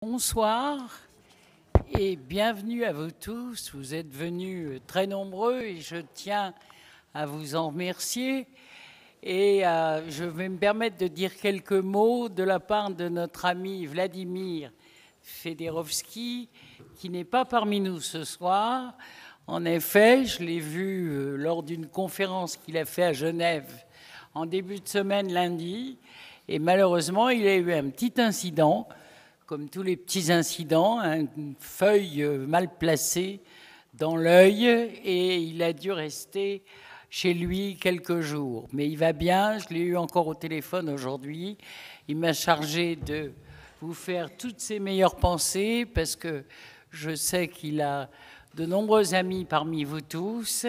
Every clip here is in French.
Bonsoir et bienvenue à vous tous. Vous êtes venus très nombreux et je tiens à vous en remercier. Et je vais me permettre de dire quelques mots de la part de notre ami Vladimir Fedorovski, qui n'est pas parmi nous ce soir. En effet, je l'ai vu lors d'une conférence qu'il a faite à Genève en début de semaine lundi. Et malheureusement, il a eu un petit incident, comme tous les petits incidents, une feuille mal placée dans l'œil, et il a dû rester chez lui quelques jours. Mais il va bien, je l'ai eu encore au téléphone aujourd'hui. Il m'a chargé de vous faire toutes ses meilleures pensées, parce que je sais qu'il a de nombreux amis parmi vous tous,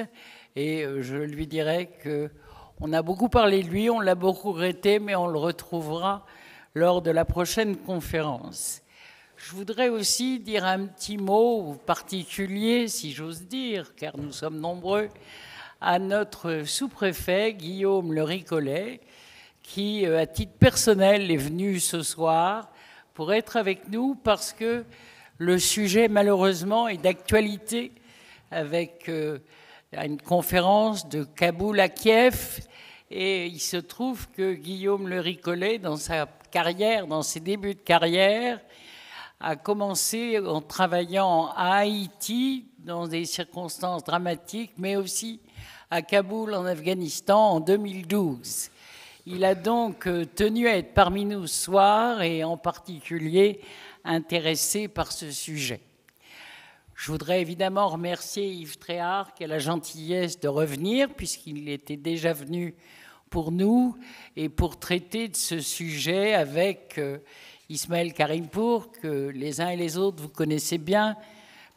et je lui dirai qu'on a beaucoup parlé de lui, on l'a beaucoup regretté, mais on le retrouvera lors de la prochaine conférence. Je voudrais aussi dire un petit mot particulier, si j'ose dire, car nous sommes nombreux, à notre sous-préfet, Guillaume Le Ricollet, qui, à titre personnel, est venu ce soir pour être avec nous parce que le sujet, malheureusement, est d'actualité avec une conférence de Kaboul à Kiev. Et il se trouve que Guillaume Le Ricollet, dans sa carrière, dans ses débuts de carrière, a commencé en travaillant à Haïti, dans des circonstances dramatiques, mais aussi à Kaboul, en Afghanistan, en 2012. Il a donc tenu à être parmi nous ce soir et en particulier intéressé par ce sujet. Je voudrais évidemment remercier Yves Tréhard qui a la gentillesse de revenir puisqu'il était déjà venu pour nous et pour traiter de ce sujet avec Ismaël Karimpour, que les uns et les autres vous connaissez bien,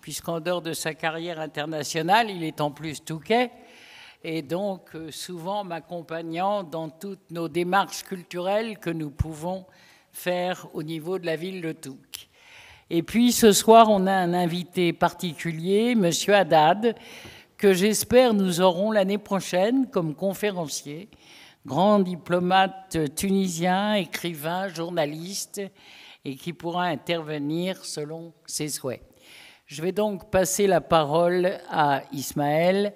puisqu'en dehors de sa carrière internationale, il est en plus touquet, et donc souvent m'accompagnant dans toutes nos démarches culturelles que nous pouvons faire au niveau de la ville de Touques. Et puis ce soir, on a un invité particulier, M. Haddad, que j'espère nous aurons l'année prochaine comme conférencier, grand diplomate tunisien, écrivain, journaliste, et qui pourra intervenir selon ses souhaits. Je vais donc passer la parole à Ismaël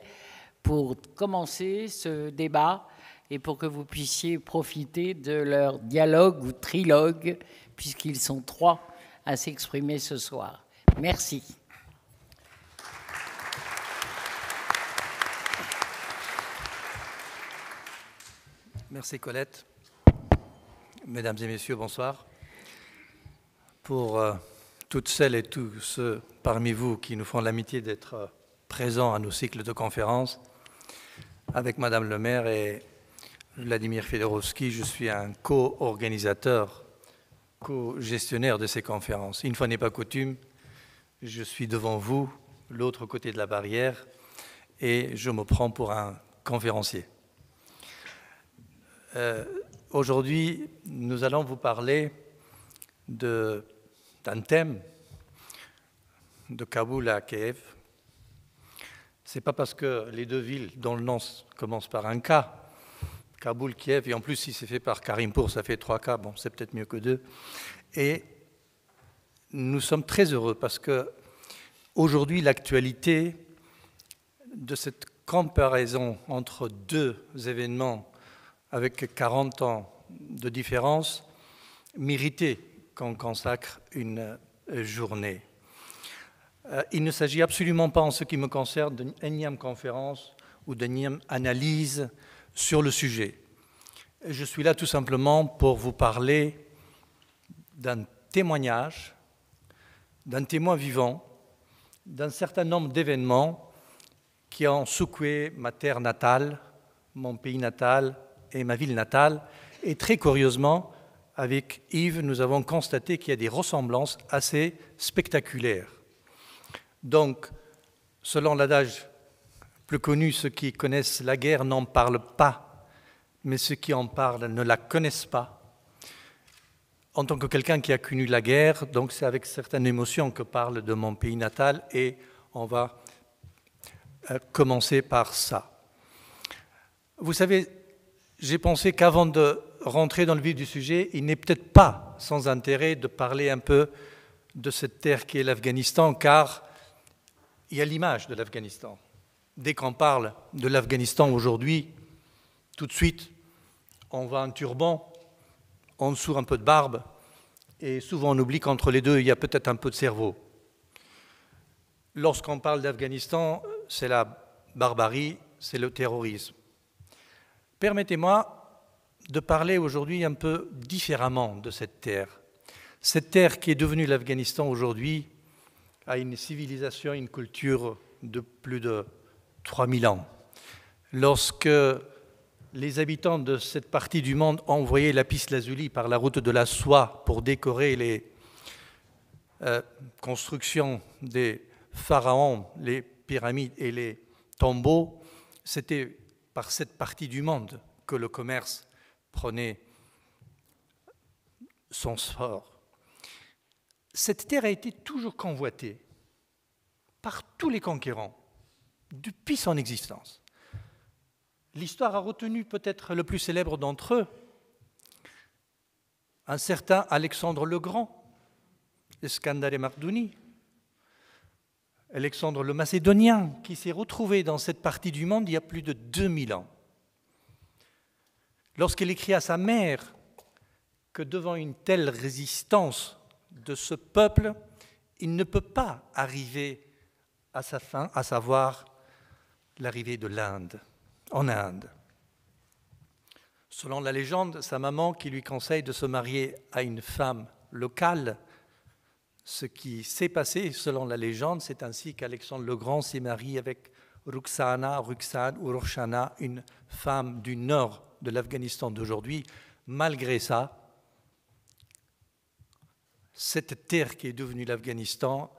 pour commencer ce débat et pour que vous puissiez profiter de leur dialogue ou trilogue, puisqu'ils sont trois à s'exprimer ce soir. Merci. Merci Colette. Mesdames et messieurs, bonsoir. Pour toutes celles et tous ceux parmi vous qui nous font l'amitié d'être présents à nos cycles de conférences, avec Madame le maire et Vladimir Fedorovski, je suis un co-organisateur, co-gestionnaire de ces conférences. Une fois n'est pas coutume, je suis devant vous, l'autre côté de la barrière, et je me prends pour un conférencier. Aujourd'hui, nous allons vous parler d'un thème de Kaboul à Kiev. Ce n'est pas parce que les deux villes dont le nom commence par un K, Kaboul, Kiev, et en plus si c'est fait par Karimpour, ça fait 3 K, bon c'est peut-être mieux que 2. Et nous sommes très heureux parce que aujourd'hui l'actualité de cette comparaison entre deux événements avec 40 ans de différence, méritait qu'on consacre une journée. Il ne s'agit absolument pas, en ce qui me concerne, d'une énième conférence ou d'une énième analyse sur le sujet. Je suis là tout simplement pour vous parler d'un témoignage, d'un témoin vivant, d'un certain nombre d'événements qui ont secoué ma terre natale, mon pays natal, et ma ville natale, et très curieusement, avec Yves, nous avons constaté qu'il y a des ressemblances assez spectaculaires. Donc, selon l'adage plus connu, ceux qui connaissent la guerre n'en parlent pas, mais ceux qui en parlent ne la connaissent pas. En tant que quelqu'un qui a connu la guerre, donc c'est avec certaines émotions que parle de mon pays natal, et on va commencer par ça. Vous savez, j'ai pensé qu'avant de rentrer dans le vif du sujet, il n'est peut-être pas sans intérêt de parler un peu de cette terre qui est l'Afghanistan, car il y a l'image de l'Afghanistan. Dès qu'on parle de l'Afghanistan aujourd'hui, tout de suite, on voit un turban, en dessous un peu de barbe, et souvent on oublie qu'entre les deux, il y a peut-être un peu de cerveau. Lorsqu'on parle d'Afghanistan, c'est la barbarie, c'est le terrorisme. Permettez-moi de parler aujourd'hui un peu différemment de cette terre. Cette terre qui est devenue l'Afghanistan aujourd'hui a une civilisation, une culture de plus de 3000 ans. Lorsque les habitants de cette partie du monde ont envoyé lapis-lazuli par la route de la soie pour décorer les constructions des pharaons, les pyramides et les tombeaux, c'était par cette partie du monde que le commerce prenait son sort. Cette terre a été toujours convoitée par tous les conquérants depuis son existence. L'histoire a retenu peut-être le plus célèbre d'entre eux, un certain Alexandre le Grand, Iskandar Mardouni, Alexandre le Macédonien, qui s'est retrouvé dans cette partie du monde il y a plus de 2000 ans. Lorsqu'il écrit à sa mère que devant une telle résistance de ce peuple, il ne peut pas arriver à sa fin, à savoir l'arrivée de l'Inde, en Inde. Selon la légende, sa maman qui lui conseille de se marier à une femme locale. Ce qui s'est passé, selon la légende, c'est ainsi qu'Alexandre le Grand s'est marié avec Ruxan ou Roxana, une femme du nord de l'Afghanistan d'aujourd'hui. Malgré ça, cette terre qui est devenue l'Afghanistan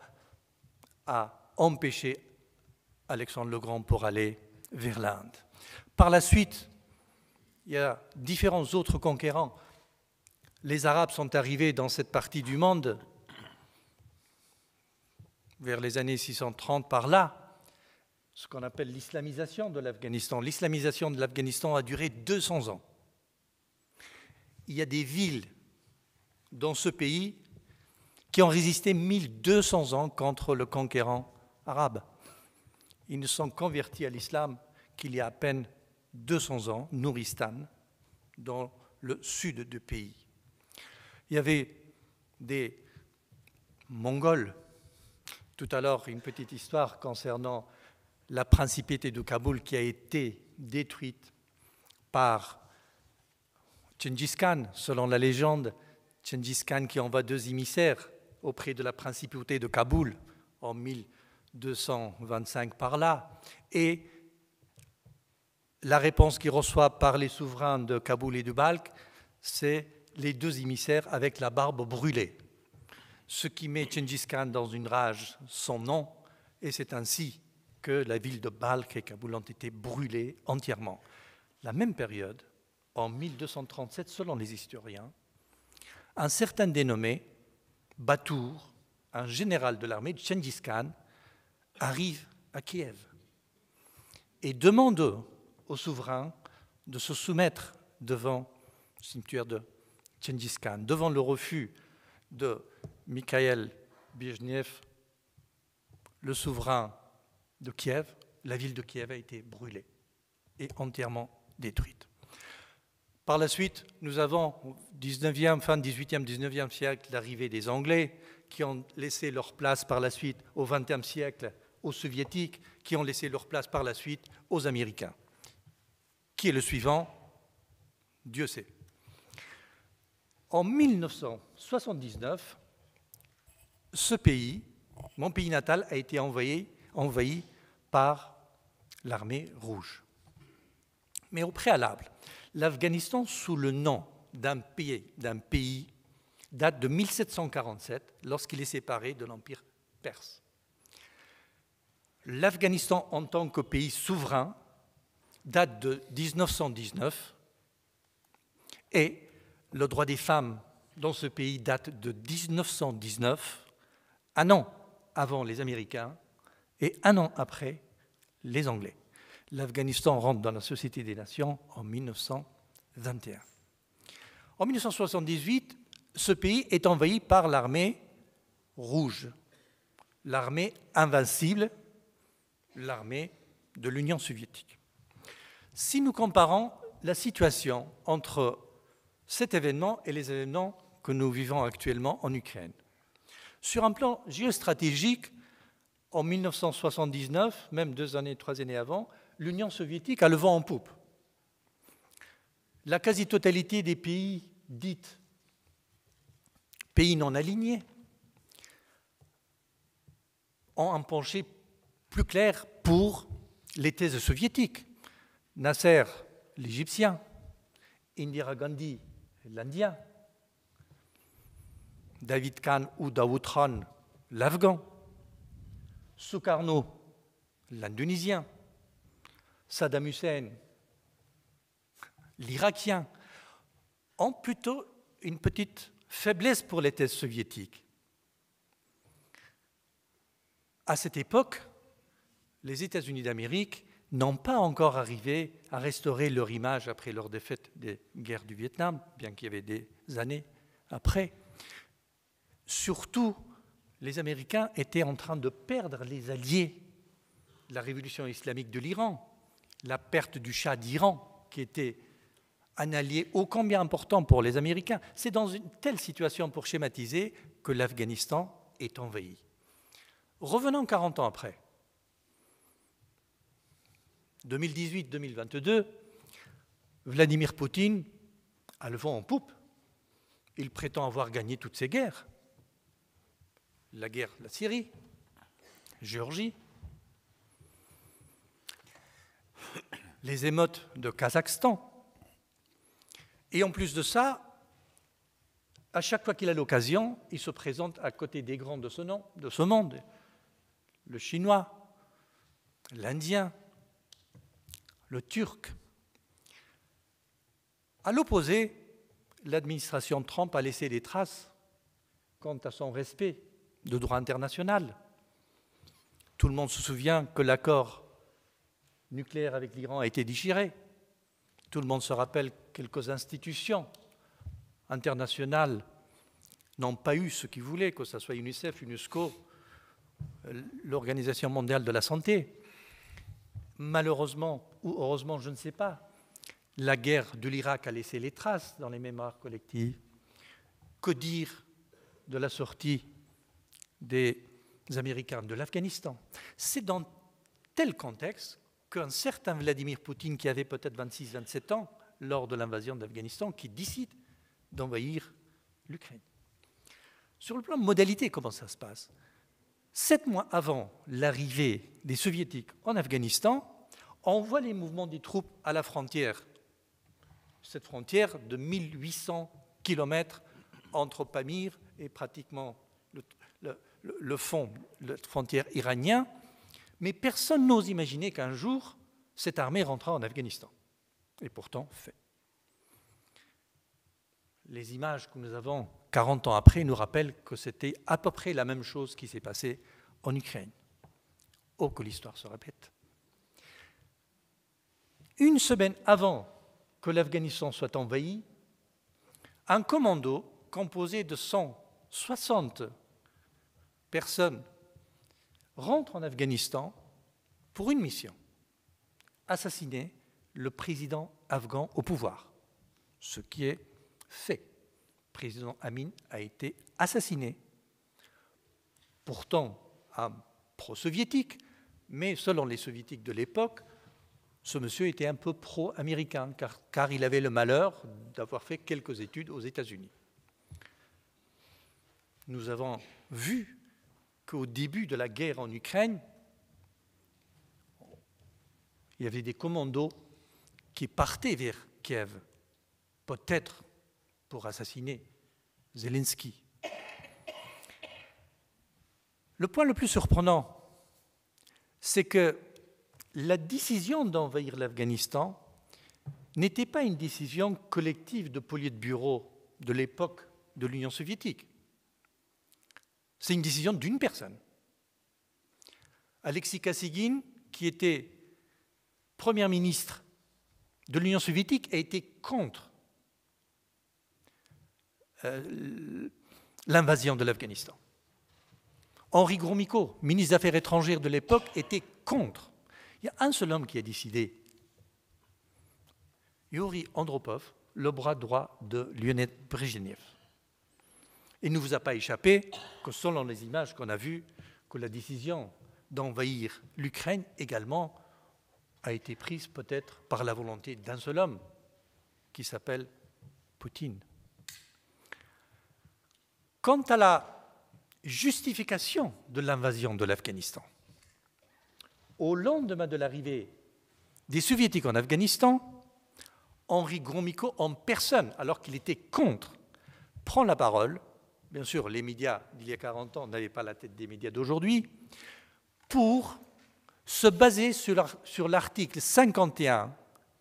a empêché Alexandre le Grand pour aller vers l'Inde. Par la suite, il y a différents autres conquérants. Les Arabes sont arrivés dans cette partie du monde vers les années 630 par là, ce qu'on appelle l'islamisation de l'Afghanistan. L'islamisation de l'Afghanistan a duré 200 ans. Il y a des villes dans ce pays qui ont résisté 1200 ans contre le conquérant arabe. Ils ne sont convertis à l'islam qu'il y a à peine 200 ans, Nouristan, dans le sud du pays. Il y avait des Mongols. Tout à l'heure, une petite histoire concernant la principauté de Kaboul qui a été détruite par Gengis Khan. Selon la légende, Gengis Khan qui envoie 2 émissaires auprès de la principauté de Kaboul en 1225 par là. Et la réponse qu'il reçoit par les souverains de Kaboul et de Balkh, c'est les 2 émissaires avec la barbe brûlée. Ce qui met Gengis Khan dans une rage sans nom, et c'est ainsi que la ville de Balkh et Kaboul ont été brûlées entièrement. La même période, en 1237, selon les historiens, un certain dénommé Batour, un général de l'armée de Gengis Khan, arrive à Kiev et demande au souverain de se soumettre devant le cimetière de Gengis Khan, devant le refus de Mikhail Brejnev, le souverain de Kiev. La ville de Kiev a été brûlée et entièrement détruite. Par la suite, nous avons au 19e, fin 18e, 19e siècle, l'arrivée des Anglais qui ont laissé leur place par la suite au 20e siècle aux Soviétiques, qui ont laissé leur place par la suite aux Américains. Qui est le suivant? Dieu sait. En 1979, ce pays, mon pays natal, a été envahi par l'armée rouge. Mais au préalable, l'Afghanistan, sous le nom d'un pays, date de 1747, lorsqu'il est séparé de l'Empire perse. L'Afghanistan, en tant que pays souverain, date de 1919 et le droit des femmes dans ce pays date de 1919, un an avant les Américains et un an après les Anglais. L'Afghanistan rentre dans la Société des Nations en 1921. En 1978, ce pays est envahi par l'armée rouge, l'armée invincible, l'armée de l'Union soviétique. Si nous comparons la situation entre cet événement et les événements que nous vivons actuellement en Ukraine, sur un plan géostratégique, en 1979, même 3 années avant, l'Union soviétique a le vent en poupe. La quasi-totalité des pays dits pays non alignés ont un penché plus clair pour les thèses soviétiques. Nasser, l'Égyptien, Indira Gandhi, l'Indien, David Khan ou Daoud Khan, l'Afghan, Sukarno, l'Indonésien, Saddam Hussein, l'Irakien, ont plutôt une petite faiblesse pour les thèses soviétiques. À cette époque, les États-Unis d'Amérique n'ont pas encore arrivé à restaurer leur image après leur défaite des guerres du Vietnam, bien qu'il y avait des années après. Surtout, les Américains étaient en train de perdre les alliés. La révolution islamique de l'Iran, la perte du Shah d'Iran, qui était un allié ô combien important pour les Américains. C'est dans une telle situation, pour schématiser, que l'Afghanistan est envahi. Revenons 40 ans après. 2018-2022, Vladimir Poutine a le vent en poupe. Il prétend avoir gagné toutes ces guerres. La guerre de la Syrie, Géorgie, les émeutes de Kazakhstan. Et en plus de ça, à chaque fois qu'il a l'occasion, il se présente à côté des grands de ce monde, le chinois, l'indien, le turc. À l'opposé, l'administration Trump a laissé des traces quant à son respect de droit international. Tout le monde se souvient que l'accord nucléaire avec l'Iran a été déchiré. Tout le monde se rappelle que quelques institutions internationales n'ont pas eu ce qu'ils voulaient, que ce soit UNICEF, UNESCO, l'Organisation mondiale de la santé. Malheureusement ou heureusement, je ne sais pas, la guerre de l'Irak a laissé les traces dans les mémoires collectives. Que dire de la sortie des Américains de l'Afghanistan? C'est dans tel contexte qu'un certain Vladimir Poutine, qui avait peut-être 26-27 ans lors de l'invasion d'Afghanistan, qui décide d'envahir l'Ukraine. Sur le plan de modalité, comment ça se passe? 7 mois avant l'arrivée des Soviétiques en Afghanistan, on voit les mouvements des troupes à la frontière. Cette frontière de 1800 km entre Pamir et pratiquement le fond, la frontière iranien. Mais personne n'ose imaginer qu'un jour, cette armée rentrera en Afghanistan. Et pourtant, fait. Les images que nous avons 40 ans après nous rappellent que c'était à peu près la même chose qui s'est passée en Ukraine. Oh, que l'histoire se répète. Une semaine avant que l'Afghanistan soit envahi, un commando composé de 160 personnes rentre en Afghanistan pour une mission, assassiner le président afghan au pouvoir, ce qui est fait. Le président Amin a été assassiné, pourtant un pro-soviétique, mais selon les soviétiques de l'époque, ce monsieur était un peu pro-américain, car il avait le malheur d'avoir fait quelques études aux États-Unis. Nous avons vu qu'au début de la guerre en Ukraine, il y avait des commandos qui partaient vers Kiev, peut-être pour assassiner Zelensky. Le point le plus surprenant, c'est que la décision d'envahir l'Afghanistan n'était pas une décision collective de politburo de l'époque de l'Union soviétique. C'est une décision d'une personne. Alexis Kosygin, qui était Premier ministre de l'Union soviétique, a été contre l'invasion de l'Afghanistan. Henri Gromyko, ministre des Affaires étrangères de l'époque, était contre. Il y a un seul homme qui a décidé. Yuri Andropov, le bras droit de Lionel Brejnev. Il ne vous a pas échappé que selon les images qu'on a vues, que la décision d'envahir l'Ukraine également a été prise peut-être par la volonté d'un seul homme, qui s'appelle Poutine. Quant à la justification de l'invasion de l'Afghanistan, au lendemain de l'arrivée des Soviétiques en Afghanistan, Henri Gromyko en personne, alors qu'il était contre, prend la parole. Bien sûr, les médias d'il y a 40 ans n'avaient pas la tête des médias d'aujourd'hui, pour se baser sur l'article 51,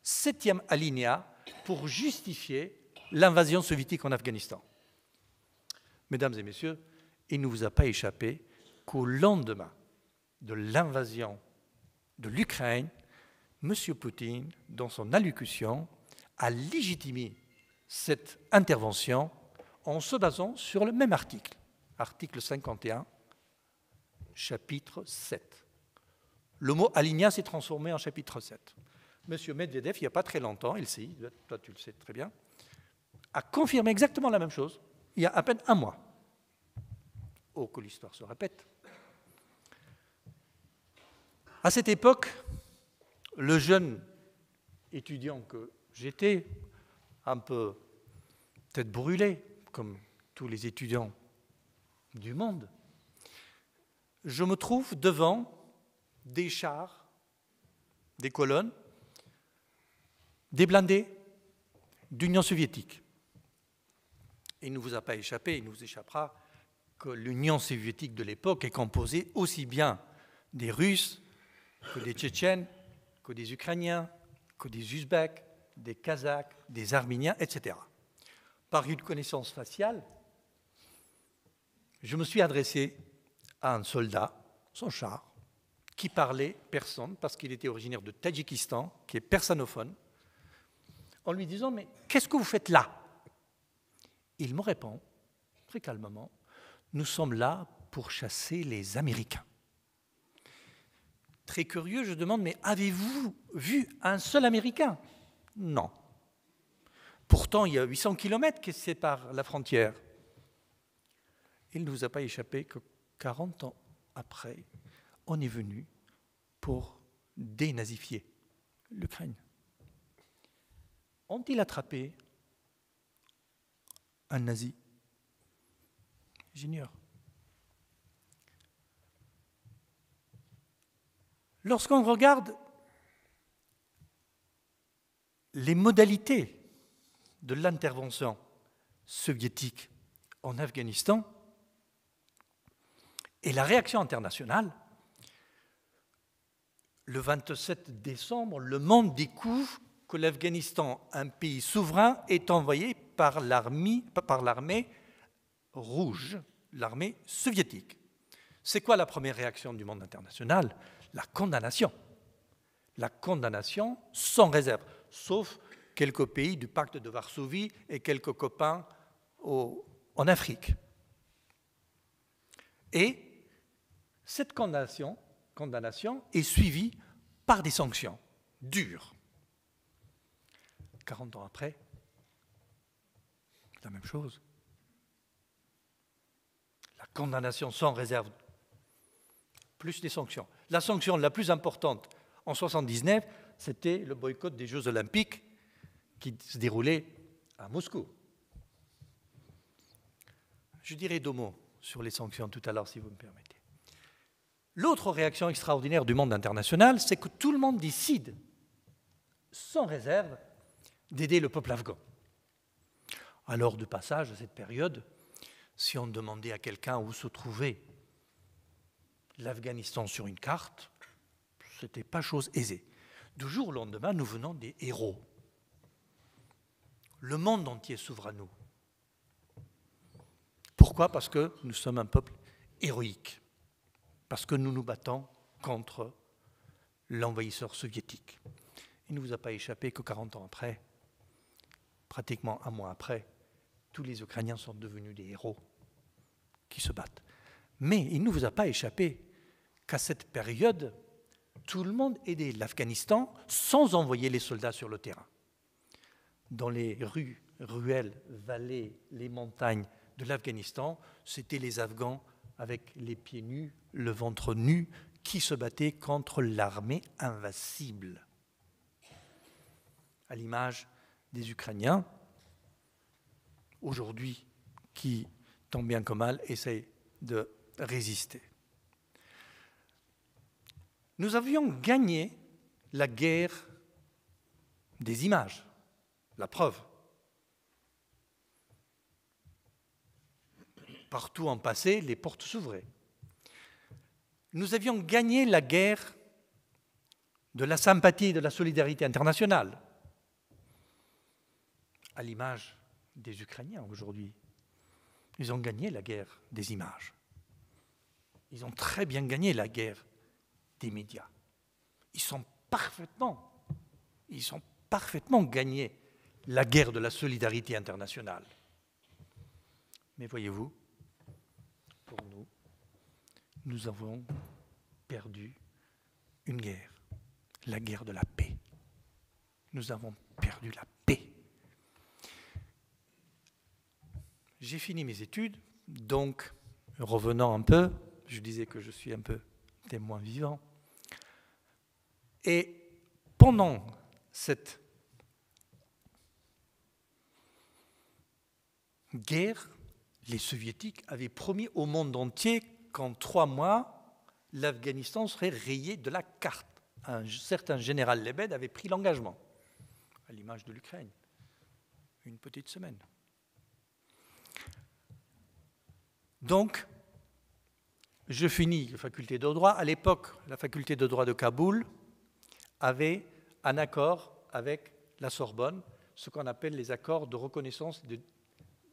7e alinéa, pour justifier l'invasion soviétique en Afghanistan. Mesdames et messieurs, il ne vous a pas échappé qu'au lendemain de l'invasion de l'Ukraine, M. Poutine, dans son allocution, a légitimé cette intervention en se basant sur le même article, article 51, chapitre 7. Le mot alinéa s'est transformé en chapitre 7. M. Medvedev, il n'y a pas très longtemps, il sait, toi tu le sais très bien, a confirmé exactement la même chose il y a à peine un mois. Oh, que l'histoire se répète. À cette époque, le jeune étudiant que j'étais, un peu tête brûlée, comme tous les étudiants du monde, je me trouve devant des chars, des colonnes, des blindés d'Union soviétique. Il ne vous a pas échappé, il ne vous échappera que l'Union soviétique de l'époque est composée aussi bien des Russes que des Tchétchènes, que des Ukrainiens, que des Ouzbeks, des Kazakhs, des Arméniens, etc. Par une connaissance faciale, je me suis adressé à un soldat, son char, qui parlait persane, parce qu'il était originaire de Tadjikistan, qui est persanophone, en lui disant « Mais qu'est-ce que vous faites là ?» Il me répond, très calmement, « Nous sommes là pour chasser les Américains. » Très curieux, je demande « Mais avez-vous vu un seul Américain ?» Non. Pourtant, il y a 800 kilomètres qui séparent la frontière. Il ne vous a pas échappé que 40 ans après, on est venu pour dénazifier l'Ukraine. Ont-ils attrapé un nazi? J'ignore. Lorsqu'on regarde les modalités de l'intervention soviétique en Afghanistan et la réaction internationale, le 27 décembre, le monde découvre que l'Afghanistan, un pays souverain, est envoyé par l'armée rouge, l'armée soviétique. C'est quoi la première réaction du monde international? La condamnation. La condamnation sans réserve, sauf quelques pays du pacte de Varsovie et quelques copains en Afrique. Et cette condamnation est suivie par des sanctions dures. 40 ans après, c'est la même chose. La condamnation sans réserve, plus des sanctions. La sanction la plus importante en 1979, c'était le boycott des Jeux Olympiques qui se déroulaient à Moscou. Je dirai deux mots sur les sanctions tout à l'heure, si vous me permettez. L'autre réaction extraordinaire du monde international, c'est que tout le monde décide, sans réserve, d'aider le peuple afghan. Alors, de passage à cette période, si on demandait à quelqu'un où se trouvait l'Afghanistan sur une carte, ce n'était pas chose aisée. Du jour au lendemain, nous venons des héros. Le monde entier s'ouvre à nous. Pourquoi? Parce que nous sommes un peuple héroïque. Parce que nous nous battons contre l'envahisseur soviétique. Il ne vous a pas échappé que 40 ans après, pratiquement un mois après, tous les Ukrainiens sont devenus des héros qui se battent. Mais il ne vous a pas échappé qu'à cette période, tout le monde aidait l'Afghanistan sans envoyer les soldats sur le terrain. Dans les rues, ruelles, vallées, les montagnes de l'Afghanistan, c'était les Afghans avec les pieds nus, le ventre nu, qui se battaient contre l'armée invincible. À l'image des Ukrainiens, aujourd'hui, qui, tant bien que mal, essayent de résister. Nous avions gagné la guerre des images, la preuve. Partout en passé, les portes s'ouvraient. Nous avions gagné la guerre de la sympathie et de la solidarité internationale, à l'image des Ukrainiens aujourd'hui. Ils ont gagné la guerre des images. Ils ont très bien gagné la guerre des médias. Ils ont parfaitement gagné la guerre de la solidarité internationale. Mais voyez-vous, pour nous, nous avons perdu une guerre, la guerre de la paix. Nous avons perdu la paix. J'ai fini mes études, donc, revenant un peu, je disais que je suis un peu témoin vivant, et pendant cette guerre, les Soviétiques avaient promis au monde entier qu'en 3 mois, l'Afghanistan serait rayé de la carte. Un certain général Lebed avait pris l'engagement, à l'image de l'Ukraine, une petite semaine. Donc, je finis la faculté de droit. À l'époque, la faculté de droit de Kaboul avait un accord avec la Sorbonne, ce qu'on appelle les accords de reconnaissance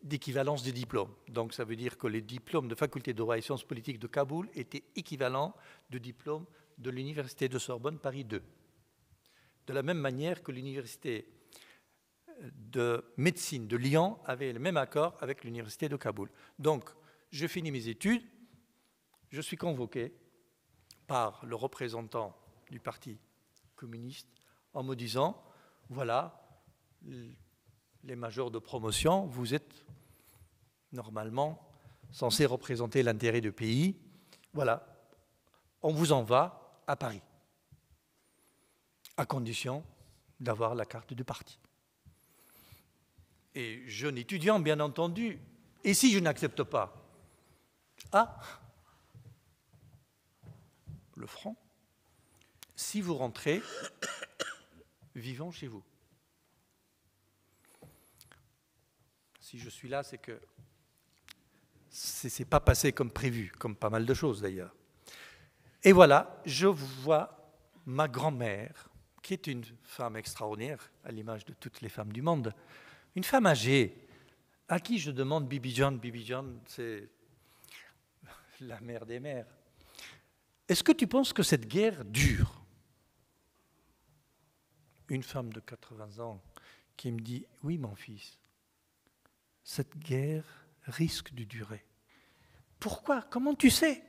d'équivalence des diplômes. Donc ça veut dire que les diplômes de faculté de droit et sciences politiques de Kaboul étaient équivalents de diplômes de l'université de Sorbonne Paris II. De la même manière que l'université de médecine de Lyon avait le même accord avec l'université de Kaboul. Donc je finis mes études, je suis convoqué par le représentant du Parti communiste en me disant, voilà, les majors de promotion, vous êtes normalement censés représenter l'intérêt du pays. Voilà, on vous envoie à Paris, à condition d'avoir la carte du parti. Et jeune étudiant, bien entendu, et si je n'accepte pas? Ah, le front. Si vous rentrez, vivons chez vous. Si je suis là, c'est que c'est pas passé comme prévu, comme pas mal de choses d'ailleurs. Et voilà, je vois ma grand-mère, qui est une femme extraordinaire, à l'image de toutes les femmes du monde, une femme âgée, à qui je demande Bibi John, c'est la mère des mères. Est-ce que tu penses que cette guerre dure? Une femme de 80 ans qui me dit, oui mon fils, cette guerre risque de durer. Pourquoi? Comment tu sais?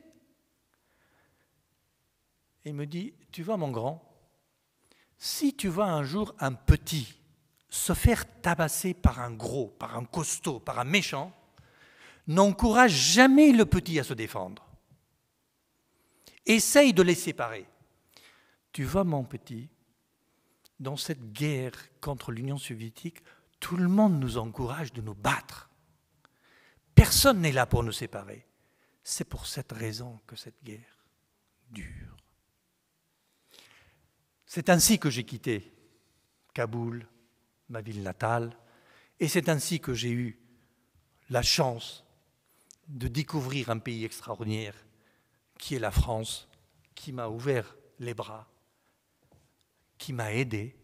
Et il me dit, tu vois mon grand, si tu vois un jour un petit se faire tabasser par un gros, par un costaud, par un méchant, n'encourage jamais le petit à se défendre. Essaye de les séparer. Tu vois mon petit, dans cette guerre contre l'Union soviétique, tout le monde nous encourage de nous battre. Personne n'est là pour nous séparer. C'est pour cette raison que cette guerre dure. C'est ainsi que j'ai quitté Kaboul, ma ville natale, et c'est ainsi que j'ai eu la chance de découvrir un pays extraordinaire qui est la France, qui m'a ouvert les bras, qui m'a aidé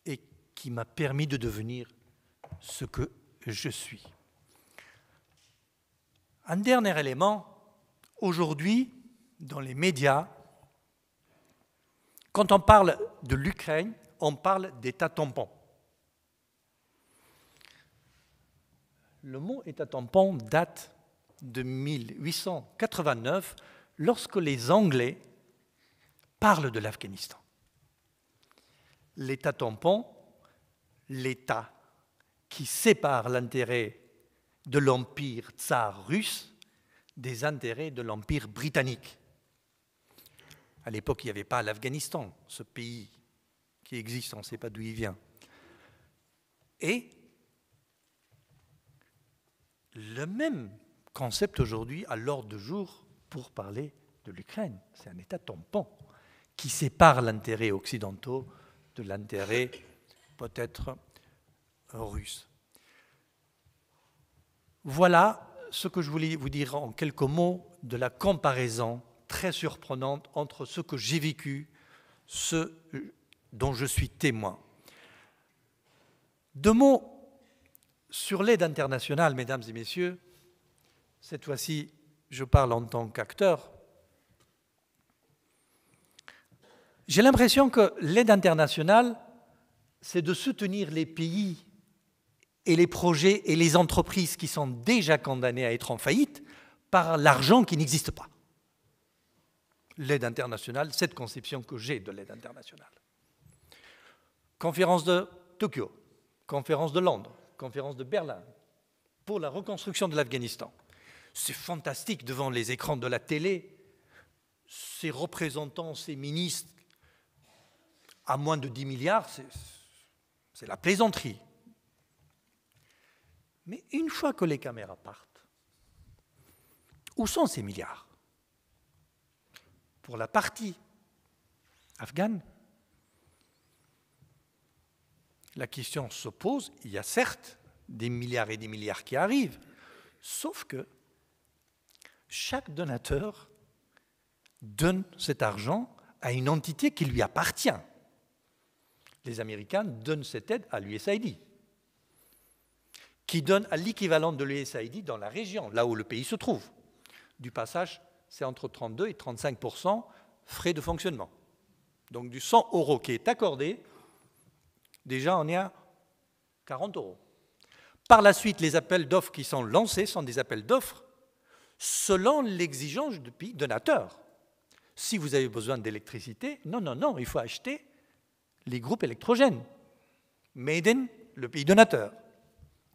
et qui m'a permis de devenir ce que je suis. Un dernier élément, aujourd'hui, dans les médias, quand on parle de l'Ukraine, on parle d'État tampon. Le mot État tampon date de 1889 lorsque les Anglais parlent de l'Afghanistan. L'État tampon, l'État qui sépare l'intérêt de l'Empire tsar russe des intérêts de l'Empire britannique. À l'époque, il n'y avait pas l'Afghanistan, ce pays qui existe, on ne sait pas d'où il vient. Et le même concept aujourd'hui à l'ordre du jour pour parler de l'Ukraine. C'est un État tampon qui sépare l'intérêt occidentaux de l'intérêt peut-être russe. Voilà ce que je voulais vous dire en quelques mots de la comparaison très surprenante entre ce que j'ai vécu, ce dont je suis témoin. Deux mots sur l'aide internationale, mesdames et messieurs. Cette fois-ci, je parle en tant qu'acteur. J'ai l'impression que l'aide internationale, c'est de soutenir les pays et les projets et les entreprises qui sont déjà condamnés à être en faillite par l'argent qui n'existe pas. L'aide internationale, cette conception que j'ai de l'aide internationale. Conférence de Tokyo, conférence de Londres, conférence de Berlin, pour la reconstruction de l'Afghanistan. C'est fantastique devant les écrans de la télé, ces représentants, ces ministres, à moins de 10 milliards, c'est la plaisanterie. Mais une fois que les caméras partent, où sont ces milliards? Pour la partie afghane, la question se pose, il y a certes des milliards et des milliards qui arrivent, sauf que chaque donateur donne cet argent à une entité qui lui appartient. Les Américains donnent cette aide à l'USAID, qui donne à l'équivalent de l'USAID dans la région, là où le pays se trouve. Du passage, c'est entre 32 et 35% frais de fonctionnement. Donc du 100 € qui est accordé, déjà on est à 40 €. Par la suite, les appels d'offres qui sont lancés sont des appels d'offres selon l'exigence du pays donateur. Si vous avez besoin d'électricité, non, il faut acheter les groupes électrogènes, made in le pays donateur,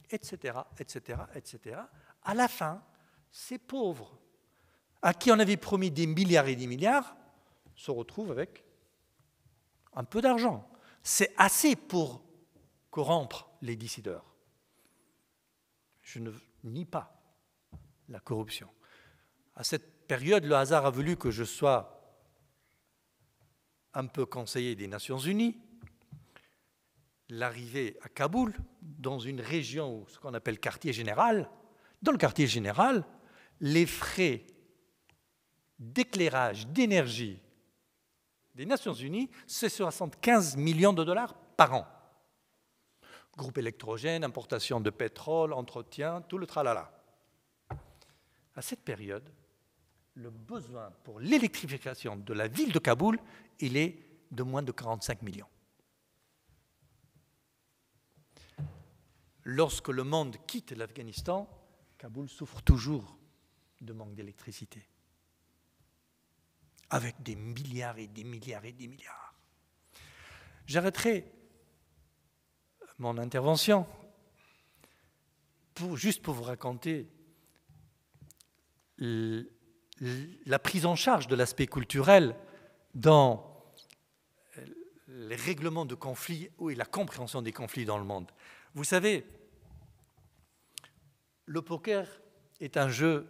etc., etc., etc. À la fin, ces pauvres, à qui on avait promis des milliards et des milliards, se retrouvent avec un peu d'argent. C'est assez pour corrompre les décideurs. Je ne nie pas la corruption. À cette période, le hasard a voulu que je sois un peu conseiller des Nations Unies. L'arrivée à Kaboul, dans une région, ce qu'on appelle quartier général, dans le quartier général, les frais d'éclairage, d'énergie des Nations Unies, c'est 75 millions de dollars par an. Groupe électrogène, importation de pétrole, entretien, tout le tralala. À cette période, le besoin pour l'électrification de la ville de Kaboul, il est de moins de 45 millions. Lorsque le monde quitte l'Afghanistan, Kaboul souffre toujours de manque d'électricité, avec des milliards et des milliards et des milliards. J'arrêterai mon intervention juste pour vous raconter la prise en charge de l'aspect culturel dans les règlements de conflits et la compréhension des conflits dans le monde. Vous savez, le poker est un jeu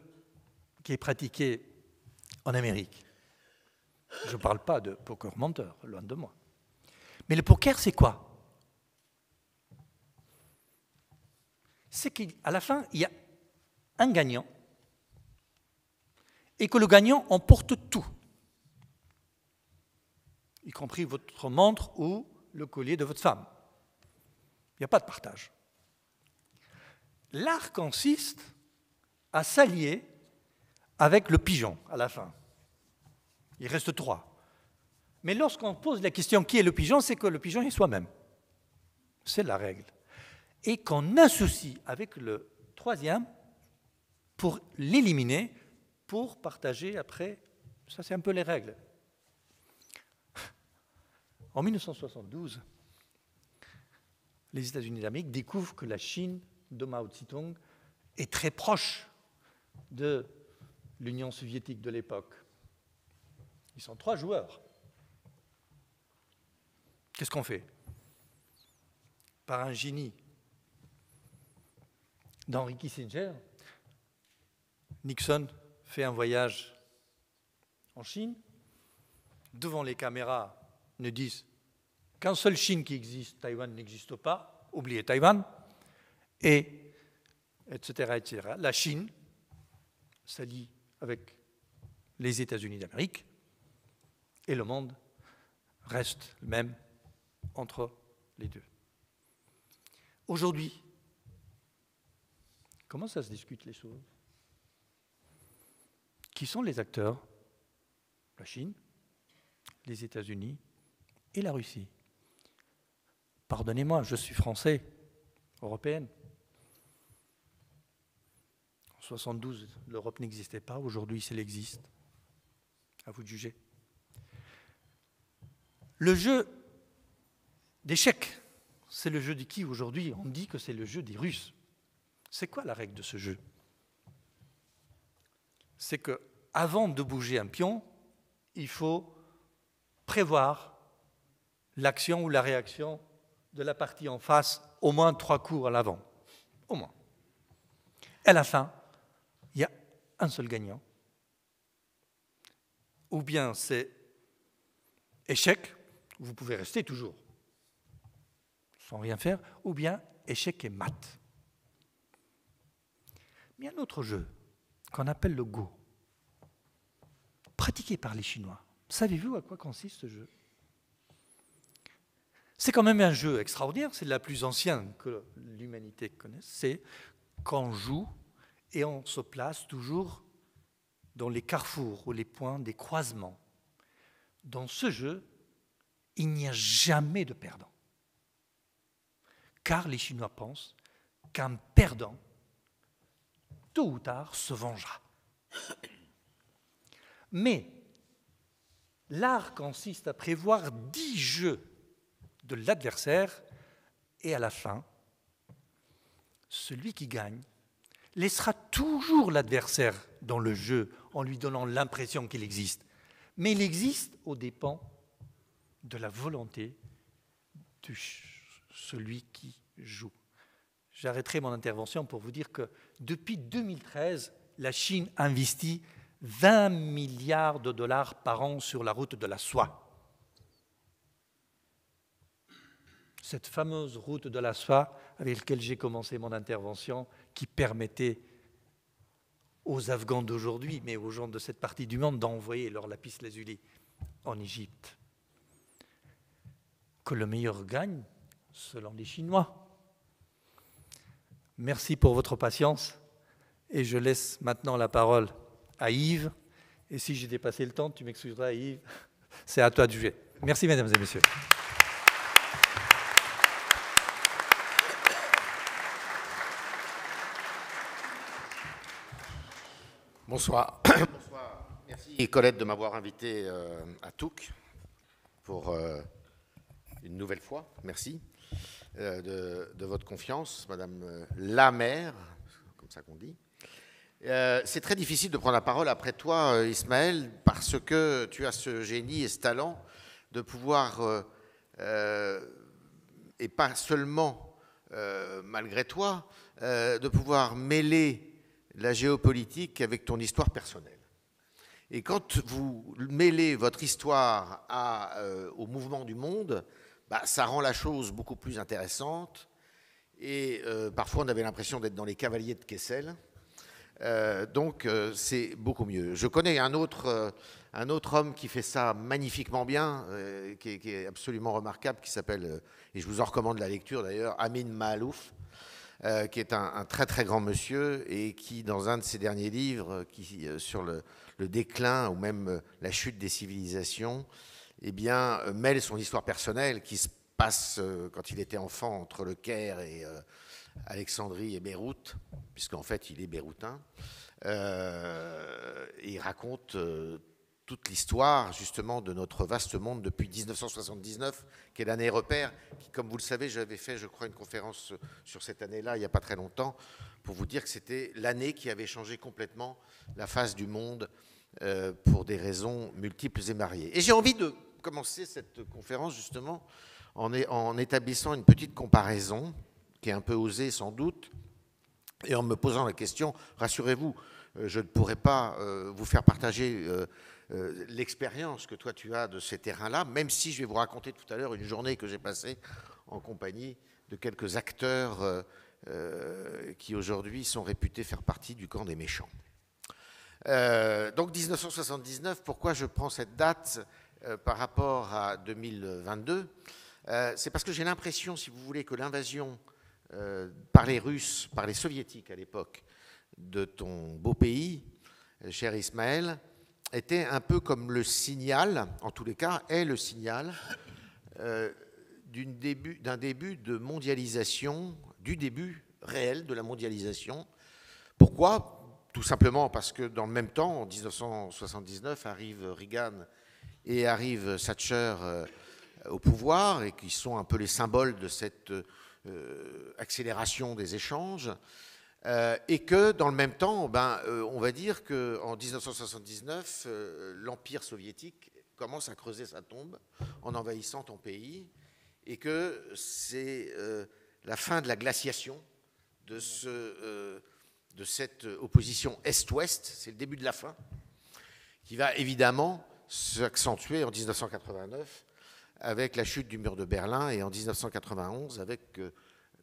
qui est pratiqué en Amérique. Je ne parle pas de poker menteur, loin de moi. Mais le poker, c'est quoi? C'est qu'à la fin, il y a un gagnant et que le gagnant emporte tout, y compris votre montre ou le collier de votre femme. Il n'y a pas de partage. L'art consiste à s'allier avec le pigeon à la fin. Il reste 3. Mais lorsqu'on pose la question qui est le pigeon, c'est que le pigeon est soi-même. C'est la règle. Et qu'on associe avec le 3e pour l'éliminer, pour partager après. Ça, c'est un peu les règles. En 1972, les États-Unis d'Amérique découvrent que la Chine de Mao Tse-tung est très proche de l'Union soviétique de l'époque. Ils sont 3 joueurs. Qu'est-ce qu'on fait? Par un génie d'Henry Kissinger, Nixon fait un voyage en Chine. Devant les caméras, ne disent qu'un seul Chine qui existe, Taïwan n'existe pas, oubliez Taïwan, et etc., etc. La Chine s'allie avec les États-Unis d'Amérique et le monde reste le même entre les deux. Aujourd'hui, comment ça se discute les choses? Qui sont les acteurs? La Chine, les États-Unis et la Russie. Pardonnez-moi, je suis français, européenne. En 1972, l'Europe n'existait pas, aujourd'hui, elle existe. À vous de juger. Le jeu d'échecs, c'est le jeu de qui aujourd'hui? On dit que c'est le jeu des Russes. C'est quoi la règle de ce jeu? C'est qu'avant de bouger un pion, il faut prévoir l'action ou la réaction de la partie en face au moins 3 coups à l'avant. Au moins. À la fin, il y a un seul gagnant. Ou bien c'est échec, vous pouvez rester toujours sans rien faire, ou bien échec et mat. Mais il y a un autre jeu qu'on appelle le Go, pratiqué par les Chinois. Savez-vous à quoi consiste ce jeu? C'est quand même un jeu extraordinaire, c'est la plus ancienne que l'humanité connaisse. C'est qu'on joue et on se place toujours dans les carrefours ou les points des croisements. Dans ce jeu, il n'y a jamais de perdant. Car les Chinois pensent qu'un perdant, tôt ou tard, se vengera. Mais l'art consiste à prévoir 10 jeux de l'adversaire et à la fin, celui qui gagne laissera toujours l'adversaire dans le jeu en lui donnant l'impression qu'il existe. Mais il existe aux dépens de la volonté de celui qui joue. J'arrêterai mon intervention pour vous dire que depuis 2013, la Chine investit 20 milliards de dollars par an sur la route de la soie. Cette fameuse route de la soie avec laquelle j'ai commencé mon intervention, qui permettait aux Afghans d'aujourd'hui, mais aux gens de cette partie du monde, d'envoyer leur lapis-lazuli en Égypte. Que le meilleur gagne, selon les Chinois. Merci pour votre patience et je laisse maintenant la parole à Yves. Et si j'ai dépassé le temps, tu m'excuseras, Yves, c'est à toi de juger. Merci, mesdames et messieurs. Bonsoir. Bonsoir. Merci Colette de m'avoir invité à Touques pour une nouvelle fois. Merci de votre confiance, Madame la maire, comme ça qu'on dit. C'est très difficile de prendre la parole après toi, Ismaël, parce que tu as ce génie et ce talent de pouvoir, et pas seulement malgré toi, de pouvoir mêler la géopolitique avec ton histoire personnelle. Et quand vous mêlez votre histoire au mouvement du monde, bah, ça rend la chose beaucoup plus intéressante. Et parfois, on avait l'impression d'être dans les cavaliers de Kessel. Donc, c'est beaucoup mieux. Je connais un autre homme qui fait ça magnifiquement bien, qui est absolument remarquable, qui s'appelle, et je vous en recommande la lecture d'ailleurs, Amin Maalouf, qui est un très très grand monsieur et qui, dans un de ses derniers livres, sur le déclin ou même la chute des civilisations, eh bien, mêle son histoire personnelle qui se passe quand il était enfant entre le Caire et Alexandrie et Beyrouth, puisqu'en fait il est beyroutin, Il raconte toute l'histoire, justement, de notre vaste monde depuis 1979, qui est l'année repère, qui, comme vous le savez, j'avais fait, je crois, une conférence sur cette année-là, il n'y a pas très longtemps, pour vous dire que c'était l'année qui avait changé complètement la face du monde pour des raisons multiples et variées. Et j'ai envie de commencer cette conférence, justement, en établissant une petite comparaison, qui est un peu osée sans doute, et en me posant la question, rassurez-vous, je ne pourrai pas vous faire partager l'expérience que toi tu as de ces terrains-là, même si je vais vous raconter tout à l'heure une journée que j'ai passée en compagnie de quelques acteurs qui aujourd'hui sont réputés faire partie du camp des méchants. Donc 1979, pourquoi je prends cette date par rapport à 2022 ? C'est parce que j'ai l'impression, si vous voulez, que l'invasion par les Russes, par les Soviétiques à l'époque, de ton beau pays, cher Ismaël, était un peu comme le signal, en tous les cas, est le signal d'un début de mondialisation, du début réel de la mondialisation. Pourquoi ? Tout simplement parce que dans le même temps, en 1979, arrive Reagan et arrive Thatcher au pouvoir, et qui sont un peu les symboles de cette accélération des échanges, et que dans le même temps, on va dire qu'en 1979, l'Empire soviétique commence à creuser sa tombe en envahissant ton pays, et que c'est la fin de la glaciation de cette opposition Est-Ouest, c'est le début de la fin, qui va évidemment s'accentuer en 1989 avec la chute du mur de Berlin, et en 1991 avec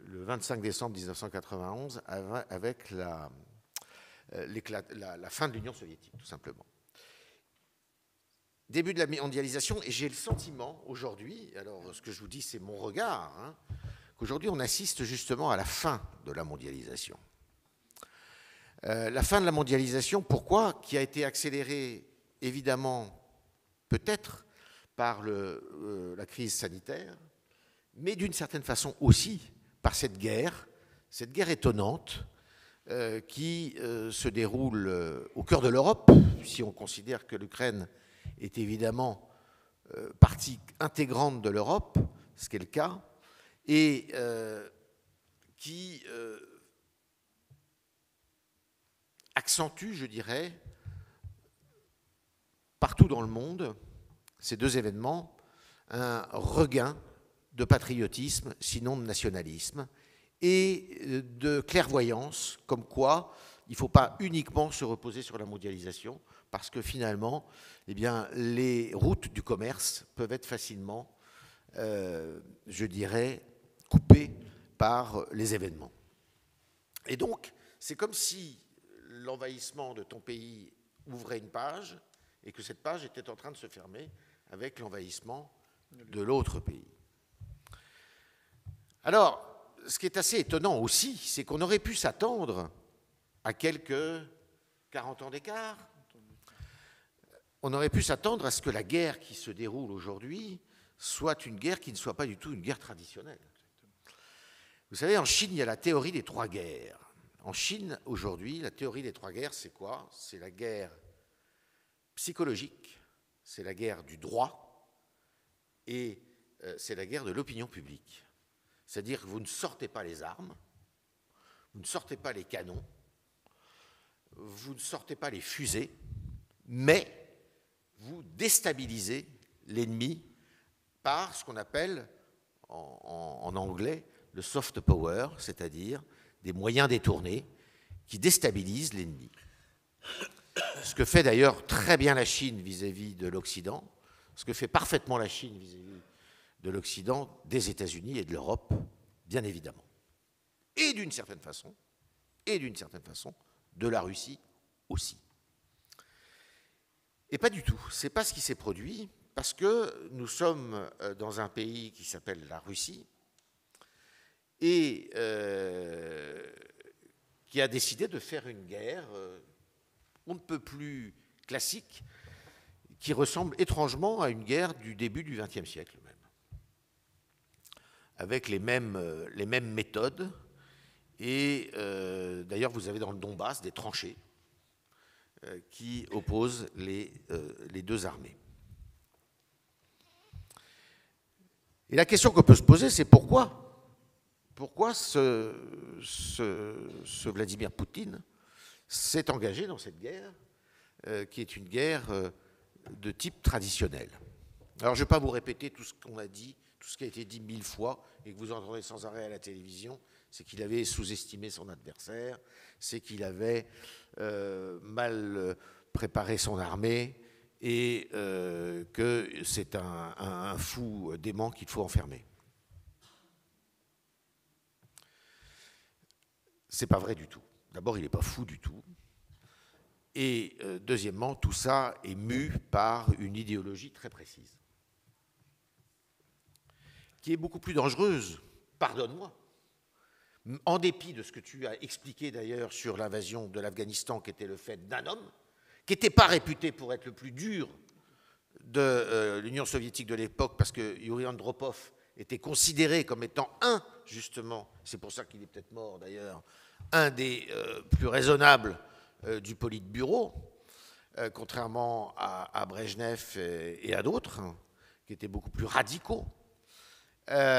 le 25 décembre 1991 avec la fin de l'Union soviétique, tout simplement. Début de la mondialisation, et j'ai le sentiment aujourd'hui, alors ce que je vous dis c'est mon regard, qu'aujourd'hui on assiste justement à la fin de la mondialisation. La fin de la mondialisation, pourquoi ? Qui a été accélérée évidemment peut-être par la crise sanitaire, mais d'une certaine façon aussi par cette guerre étonnante qui se déroule au cœur de l'Europe, si on considère que l'Ukraine est évidemment partie intégrante de l'Europe, ce qui est le cas, et qui accentue, je dirais, partout dans le monde, ces deux événements, un regain de patriotisme, sinon de nationalisme, et de clairvoyance, comme quoi il ne faut pas uniquement se reposer sur la mondialisation, parce que finalement, eh bien, les routes du commerce peuvent être facilement, je dirais, coupées par les événements. Et donc, c'est comme si l'envahissement de ton pays ouvrait une page, et que cette page était en train de se fermer avec l'envahissement de l'autre pays. Alors, ce qui est assez étonnant aussi, c'est qu'on aurait pu s'attendre à quelques 40 ans d'écart. On aurait pu s'attendre à ce que la guerre qui se déroule aujourd'hui soit une guerre qui ne soit pas du tout une guerre traditionnelle. Vous savez, en Chine, il y a la théorie des trois guerres. En Chine, aujourd'hui, la théorie des trois guerres, c'est quoi ? C'est la guerre psychologique, c'est la guerre du droit, et c'est la guerre de l'opinion publique. C'est-à-dire que vous ne sortez pas les armes, vous ne sortez pas les canons, vous ne sortez pas les fusées, mais vous déstabilisez l'ennemi par ce qu'on appelle en anglais le soft power, c'est-à-dire des moyens détournés qui déstabilisent l'ennemi. Ce que fait d'ailleurs très bien la Chine vis-à-vis de l'Occident, ce que fait parfaitement la Chine vis-à-vis de l'Occident, des États-Unis et de l'Europe, bien évidemment. Et d'une certaine façon, de la Russie aussi. Et pas du tout. Ce n'est pas ce qui s'est produit, parce que nous sommes dans un pays qui s'appelle la Russie, et qui a décidé de faire une guerre on ne peut plus classique, qui ressemble étrangement à une guerre du début du XXe siècle même, avec les mêmes méthodes. Et d'ailleurs, vous avez dans le Donbass des tranchées qui oppose les deux armées. Et la question qu'on peut se poser, c'est pourquoi ce Vladimir Poutine s'est engagé dans cette guerre, qui est une guerre de type traditionnel. Alors je ne vais pas vous répéter tout ce qu'on a dit, tout ce qui a été dit 1000 fois et que vous entendrez sans arrêt à la télévision, c'est qu'il avait sous-estimé son adversaire, c'est qu'il avait mal préparé son armée, et que c'est un fou dément qu'il faut enfermer. C'est pas vrai du tout. D'abord, il n'est pas fou du tout. Et deuxièmement, tout ça est mu par une idéologie très précise, qui est beaucoup plus dangereuse, pardonne-moi, en dépit de ce que tu as expliqué d'ailleurs sur l'invasion de l'Afghanistan, qui était le fait d'un homme, qui n'était pas réputé pour être le plus dur de l'Union soviétique de l'époque, parce que Yuri Andropov était considéré comme étant justement, c'est pour ça qu'il est peut-être mort d'ailleurs, un des plus raisonnables du Politburo, contrairement à Brejnev et à d'autres, qui étaient beaucoup plus radicaux. La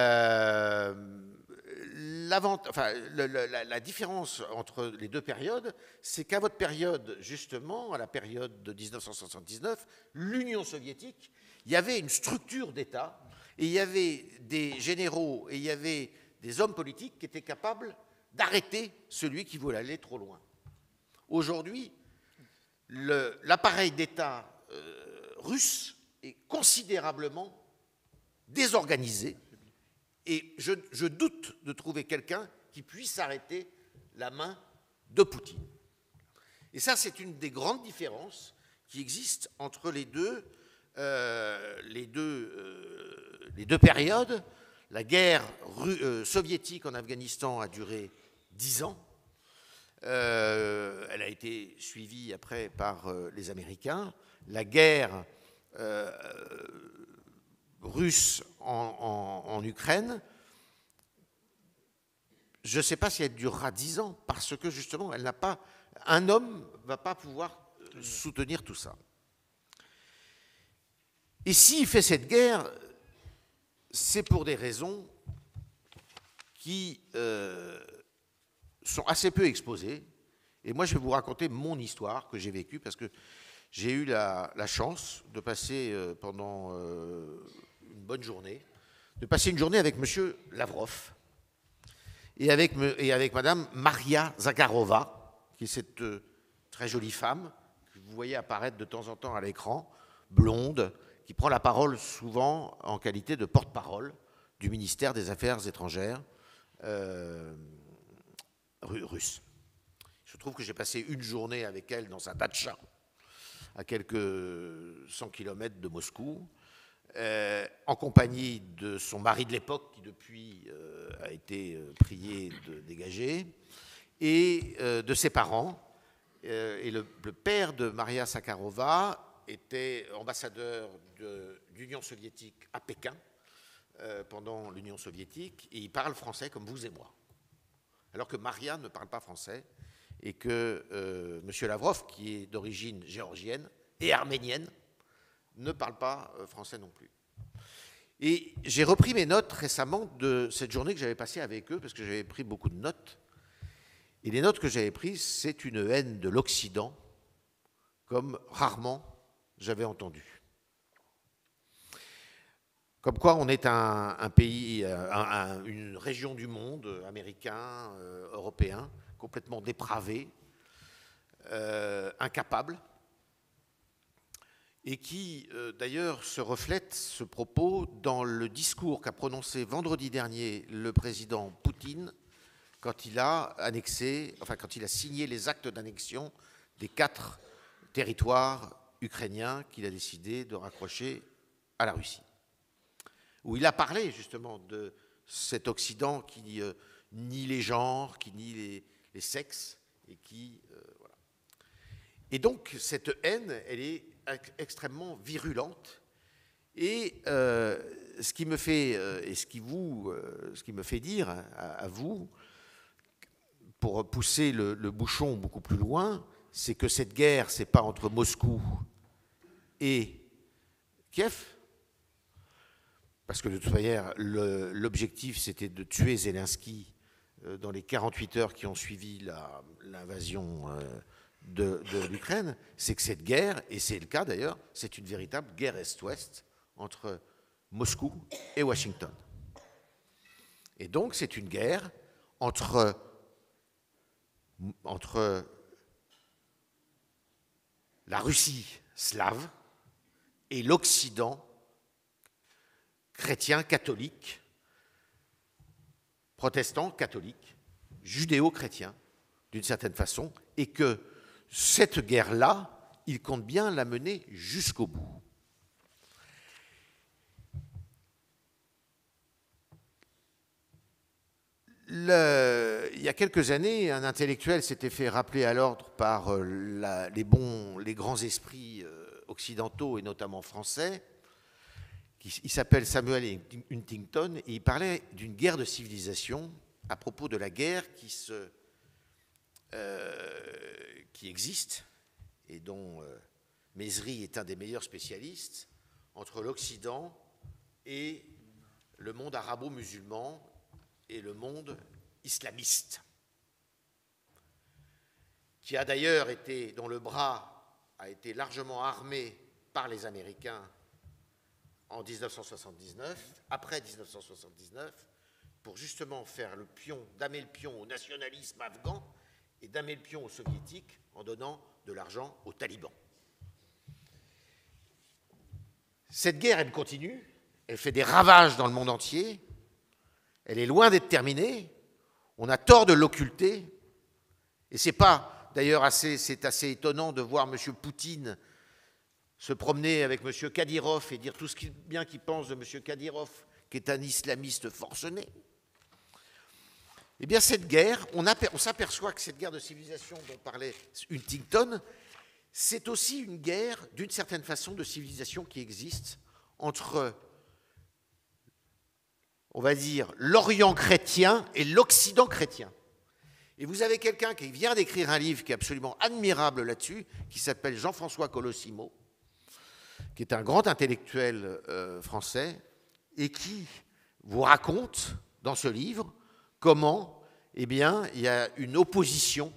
différence entre les deux périodes, c'est qu'à votre période, justement, à la période de 1979, l'Union soviétique, il y avait une structure d'État, et il y avait des généraux, et il y avait des hommes politiques qui étaient capables d'arrêter celui qui voulait aller trop loin. Aujourd'hui, l'appareil d'État russe est considérablement désorganisé, et je doute de trouver quelqu'un qui puisse arrêter la main de Poutine. Et ça, c'est une des grandes différences qui existent entre les deux périodes. La guerre soviétique en Afghanistan a duré 10 ans. Elle a été suivie après par les Américains. La guerre russe en Ukraine, je ne sais pas si elle durera 10 ans, parce que justement, elle n'a pas, un homme ne va pas pouvoir soutenir tout ça. Et s'il fait cette guerre, c'est pour des raisons qui sont assez peu exposées. Et moi, je vais vous raconter mon histoire que j'ai vécue, parce que j'ai eu la chance de passer pendant une bonne journée, de passer une journée avec M. Lavrov et avec Mme Maria Zakharova, qui est cette très jolie femme que vous voyez apparaître de temps en temps à l'écran, blonde, qui prend la parole souvent en qualité de porte-parole du ministère des Affaires étrangères russe. Je trouve que j'ai passé une journée avec elle dans sa datcha, à quelques 100 km de Moscou, en compagnie de son mari de l'époque, qui depuis a été prié de dégager, et de ses parents. Et le père de Maria Zakharova était ambassadeur de l'Union soviétique à Pékin pendant l'Union soviétique, et il parle français comme vous et moi. Alors que Maria ne parle pas français, et que M. Lavrov, qui est d'origine géorgienne et arménienne, ne parle pas français non plus. Et j'ai repris mes notes récemment de cette journée que j'avais passée avec eux, parce que j'avais pris beaucoup de notes. Et les notes que j'avais prises, c'est une haine de l'Occident, comme rarement j'avais entendu. Comme quoi on est un pays, une région du monde, américain, européen, complètement dépravé, incapable, et qui, d'ailleurs, se reflète, ce propos, dans le discours qu'a prononcé vendredi dernier le président Poutine quand il a signé les actes d'annexion des 4 territoires ukrainiens qu'il a décidé de raccrocher à la Russie. Où il a parlé justement de cet Occident qui nie les genres, qui nie les sexes, et qui... voilà. Et donc, cette haine, elle est extrêmement virulente. Et ce qui me fait, ce qui me fait dire à vous, pour pousser le bouchon beaucoup plus loin, c'est que cette guerre, ce n'est pas entre Moscou et Kiev, parce que de toute manière, l'objectif, c'était de tuer Zelensky dans les 48 heures qui ont suivi l'invasion de l'Ukraine. C'est que cette guerre, et c'est le cas d'ailleurs, c'est une véritable guerre Est-Ouest entre Moscou et Washington. Et donc, c'est une guerre entre la Russie slave et l'Occident chrétien, catholique, protestant, catholique, judéo-chrétien, d'une certaine façon, et que cette guerre-là, il compte bien la mener jusqu'au bout. Il y a quelques années, un intellectuel s'était fait rappeler à l'ordre par les grands esprits occidentaux et notamment français. Il s'appelle Samuel Huntington et il parlait d'une guerre de civilisation à propos de la guerre qui existe et dont Mézery est un des meilleurs spécialistes entre l'Occident et le monde arabo-musulman et le monde islamiste, qui a d'ailleurs été, dont le bras a été largement armé par les Américains en 1979, après 1979, pour justement faire le pion, damer le pion au nationalisme afghan et damer le pion aux soviétiques en donnant de l'argent aux talibans. Cette guerre, elle continue, elle fait des ravages dans le monde entier, elle est loin d'être terminée, on a tort de l'occulter, et c'est assez étonnant de voir M. Poutine se promener avec M. Kadyrov et dire tout ce bien qu'il pense de M. Kadyrov, qui est un islamiste forcené. Eh bien, cette guerre, on s'aperçoit que cette guerre de civilisation dont parlait Huntington, c'est aussi une guerre, d'une certaine façon, de civilisation qui existe entre, on va dire, l'Orient chrétien et l'Occident chrétien. Et vous avez quelqu'un qui vient d'écrire un livre qui est absolument admirable là-dessus, qui s'appelle Jean-François Colosimo, qui est un grand intellectuel français, et qui vous raconte, dans ce livre, comment, eh bien, il y a une opposition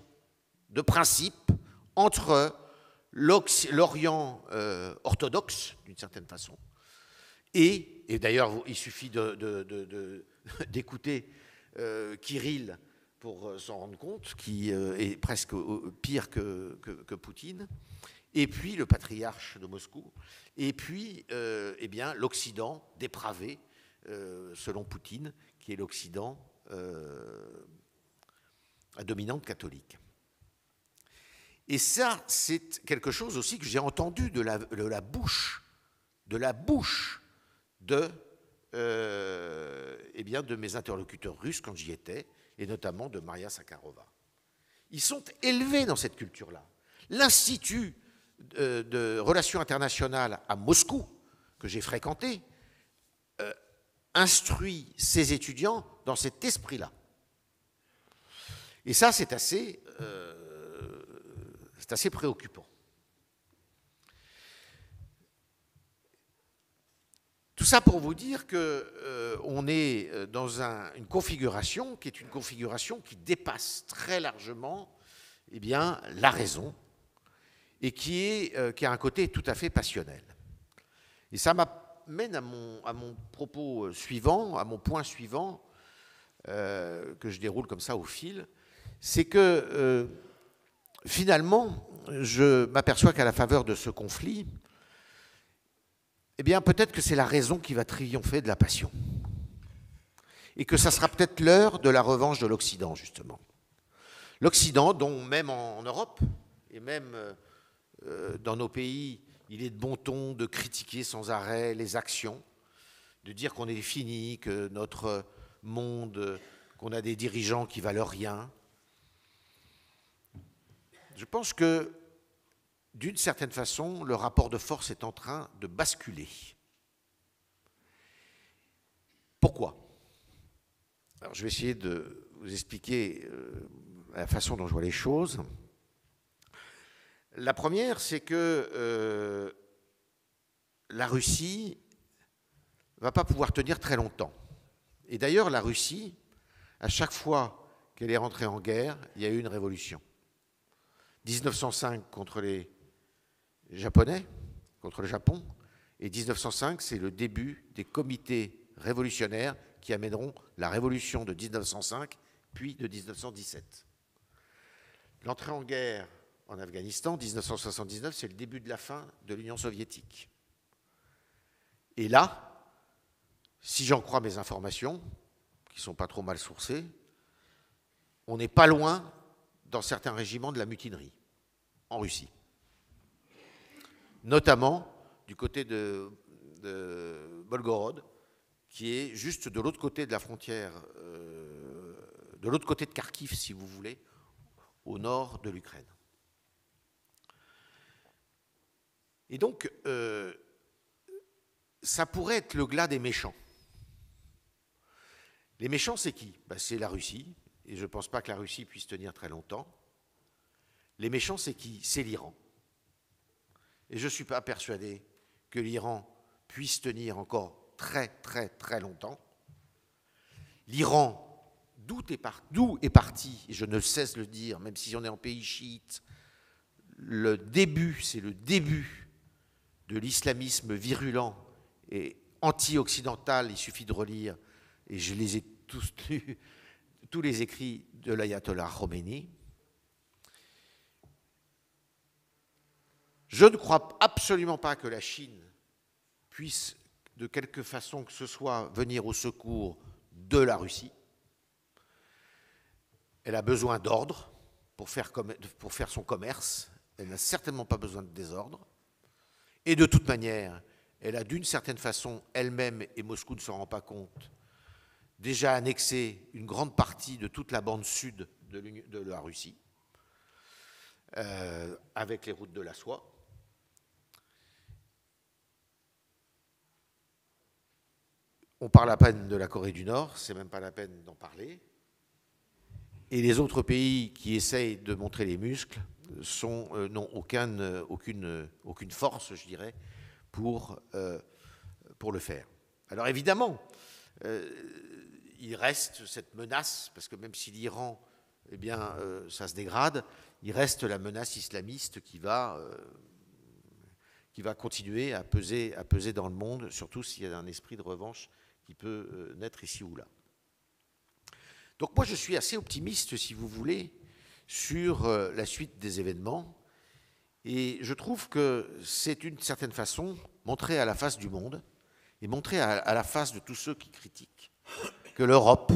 de principe entre l'Orient orthodoxe, d'une certaine façon, et d'ailleurs, il suffit d'écouter Kirill pour s'en rendre compte, qui est presque pire que Poutine, et puis le patriarche de Moscou, et puis eh bien, l'Occident dépravé, selon Poutine, qui est l'Occident à dominante catholique. Et ça, c'est quelque chose aussi que j'ai entendu de la bouche eh bien, de mes interlocuteurs russes quand j'y étais, et notamment de Maria Sakharova. Ils sont élevés dans cette culture-là. L'Institut de relations internationales à Moscou, que j'ai fréquenté, instruit ses étudiants dans cet esprit-là. Et ça, c'est assez préoccupant. Tout ça pour vous dire qu'on est dans une configuration qui est une configuration qui dépasse très largement eh bien, la raison et qui a un côté tout à fait passionnel. Et ça m'amène à mon propos suivant, à mon point suivant, que je déroule comme ça au fil, c'est que finalement, je m'aperçois qu'à la faveur de ce conflit, eh bien, peut-être que c'est la raison qui va triompher de la passion. Et que ça sera peut-être l'heure de la revanche de l'Occident, justement. L'Occident, dont même en Europe, et même dans nos pays, il est de bon ton de critiquer sans arrêt les actions, de dire qu'on est fini, que notre monde, qu'on a des dirigeants qui valent rien. Je pense que, d'une certaine façon, le rapport de force est en train de basculer. Pourquoi ? Alors, je vais essayer de vous expliquer la façon dont je vois les choses. La première, c'est que la Russie ne va pas pouvoir tenir très longtemps. Et d'ailleurs, la Russie, à chaque fois qu'elle est rentrée en guerre, il y a eu une révolution. 1905 contre les Japonais, contre le Japon, et 1905, c'est le début des comités révolutionnaires qui amèneront la révolution de 1905, puis de 1917. L'entrée en guerre en Afghanistan, 1979, c'est le début de la fin de l'Union soviétique. Et là, si j'en crois mes informations, qui ne sont pas trop mal sourcées, on n'est pas loin, dans certains régiments, de la mutinerie en Russie. Notamment du côté de Volgorod, qui est juste de l'autre côté de la frontière, de l'autre côté de Kharkiv, si vous voulez, au nord de l'Ukraine. Et donc, ça pourrait être le glas des méchants. Les méchants, c'est qui? C'est la Russie, et je ne pense pas que la Russie puisse tenir très longtemps. Les méchants, c'est qui? C'est l'Iran. Et je ne suis pas persuadé que l'Iran puisse tenir encore très, très, très longtemps. L'Iran, d'où est parti, et je ne cesse de le dire, même si on est en pays chiite, c'est le début de l'islamisme virulent et anti-occidental. Il suffit de relire, et je les ai tous lus, tous les écrits de l'ayatollah Khomeini. Je ne crois absolument pas que la Chine puisse, de quelque façon que ce soit, venir au secours de la Russie. Elle a besoin d'ordre pour faire son commerce. Elle n'a certainement pas besoin de désordre. Et de toute manière, elle a d'une certaine façon, elle-même, et Moscou ne s'en rend pas compte, déjà annexé une grande partie de toute la bande sud de la Russie, avec les routes de la soie. On parle à peine de la Corée du Nord, c'est même pas la peine d'en parler. Et les autres pays qui essayent de montrer les muscles n'ont aucune force, je dirais, pour le faire. Alors évidemment, il reste cette menace, parce que même si l'Iran, ça se dégrade, il reste la menace islamiste qui va continuer à peser dans le monde, surtout s'il y a un esprit de revanche qui peut naître ici ou là. Donc moi, je suis assez optimiste, si vous voulez, sur la suite des événements. Et je trouve que c'est d'une certaine façon montrer à la face du monde et montrer à la face de tous ceux qui critiquent que l'Europe,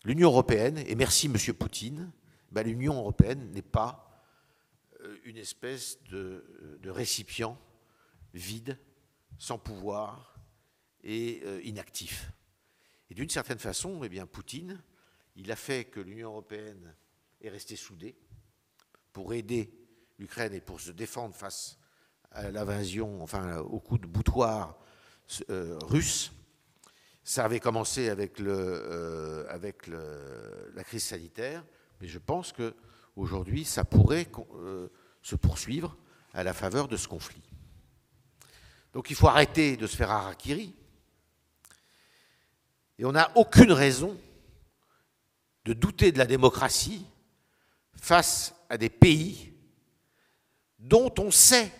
l'Union européenne, et merci M. Poutine, l'Union européenne n'est pas une espèce de récipient vide, sans pouvoir et inactif. Et d'une certaine façon, Poutine, il a fait que l'Union européenne est restée soudée pour aider l'Ukraine et pour se défendre face à l'invasion, au coup de boutoir russe. Ça avait commencé avec la crise sanitaire, mais je pense qu'aujourd'hui, ça pourrait se poursuivre à la faveur de ce conflit. Donc il faut arrêter de se faire harakiri. Et on n'a aucune raison de douter de la démocratie face à des pays dont on sait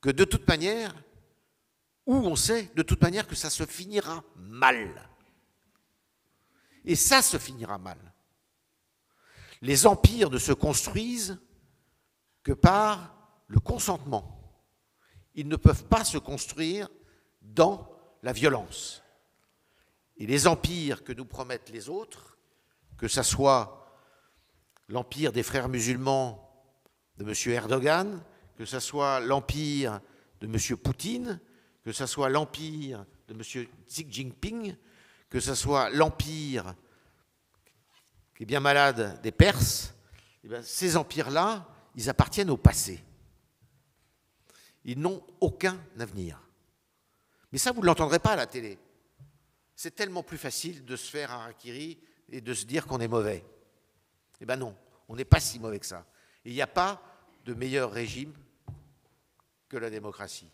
que de toute manière, que ça se finira mal. Et ça se finira mal. Les empires ne se construisent que par le consentement. Ils ne peuvent pas se construire dans la violence. Et les empires que nous promettent les autres, que ce soit l'empire des frères musulmans de M. Erdogan, que ce soit l'empire de M. Poutine, que ce soit l'empire de M. Xi Jinping, que ce soit l'empire qui est bien malade des Perses, ces empires-là, ils appartiennent au passé. Ils n'ont aucun avenir. Mais ça, vous ne l'entendrez pas à la télé. C'est tellement plus facile de se faire harakiri et de se dire qu'on est mauvais. Eh bien non, On n'est pas si mauvais que ça. Et il n'y a pas de meilleur régime que la démocratie.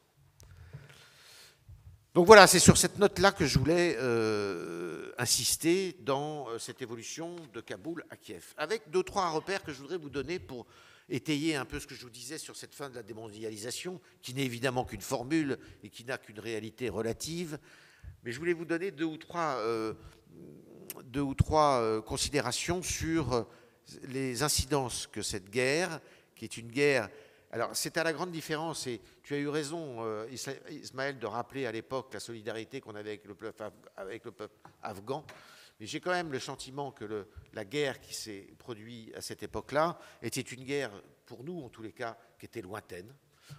Donc voilà, c'est sur cette note-là que je voulais insister dans cette évolution de Kaboul à Kiev, avec 2 ou 3 repères que je voudrais vous donner pour étayer un peu ce que je vous disais sur cette fin de la démondialisation, qui n'est évidemment qu'une formule et qui n'a qu'une réalité relative. Mais je voulais vous donner 2 ou 3 considérations sur les incidences que cette guerre, qui est une guerre... Alors, c'est à la grande différence, et tu as eu raison, Ismaël, de rappeler à l'époque la solidarité qu'on avait avec le peuple afghan, mais j'ai quand même le sentiment que la guerre qui s'est produite à cette époque-là était une guerre, pour nous en tous les cas, qui était lointaine.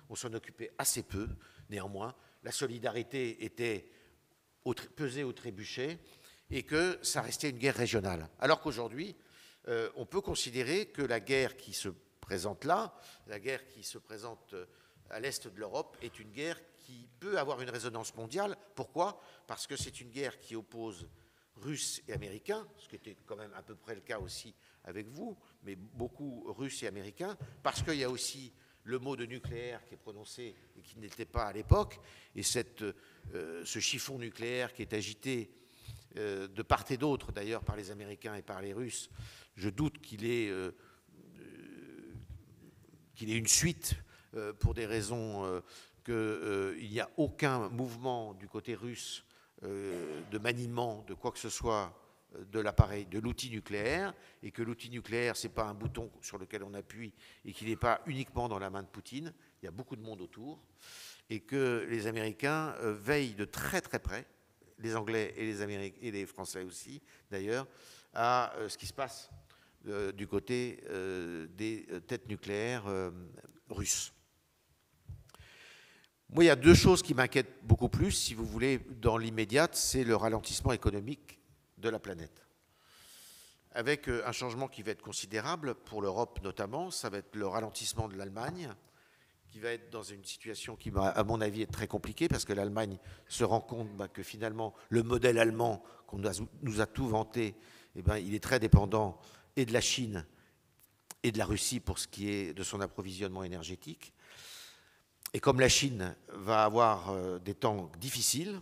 On s'en occupait assez peu, néanmoins. La solidarité était pesée au trébuchet, et que ça restait une guerre régionale. Alors qu'aujourd'hui, on peut considérer que la guerre qui se présente là, la guerre qui se présente à l'est de l'Europe, est une guerre qui peut avoir une résonance mondiale. Pourquoi ? Parce que c'est une guerre qui oppose Russes et Américains, ce qui était quand même à peu près le cas aussi avec vous, mais beaucoup Russes et Américains, parce qu'il y a aussi le mot de nucléaire qui est prononcé et qui n'était pas à l'époque, et ce chiffon nucléaire qui est agité de part et d'autre, d'ailleurs, par les Américains et par les Russes, je doute qu'il ait une suite pour des raisons qu'il n'y a aucun mouvement du côté russe de maniement de quoi que ce soit de l'appareil, de l'outil nucléaire, et que l'outil nucléaire, ce n'est pas un bouton sur lequel on appuie et qu'il n'est pas uniquement dans la main de Poutine, il y a beaucoup de monde autour, et que les Américains veillent de très très près, les Anglais et les Américains et les Français aussi d'ailleurs, à ce qui se passe du côté des têtes nucléaires russes. Moi, il y a 2 choses qui m'inquiètent beaucoup plus, si vous voulez, dans l'immédiate, c'est le ralentissement économique de la planète. Avec un changement qui va être considérable pour l'Europe notamment, ça va être le ralentissement de l'Allemagne, qui va être dans une situation qui, à mon avis, est très compliquée, parce que l'Allemagne se rend compte que finalement, le modèle allemand qu'on nous a tout vanté, il est très dépendant et de la Chine et de la Russie pour ce qui est de son approvisionnement énergétique. Et comme la Chine va avoir des temps difficiles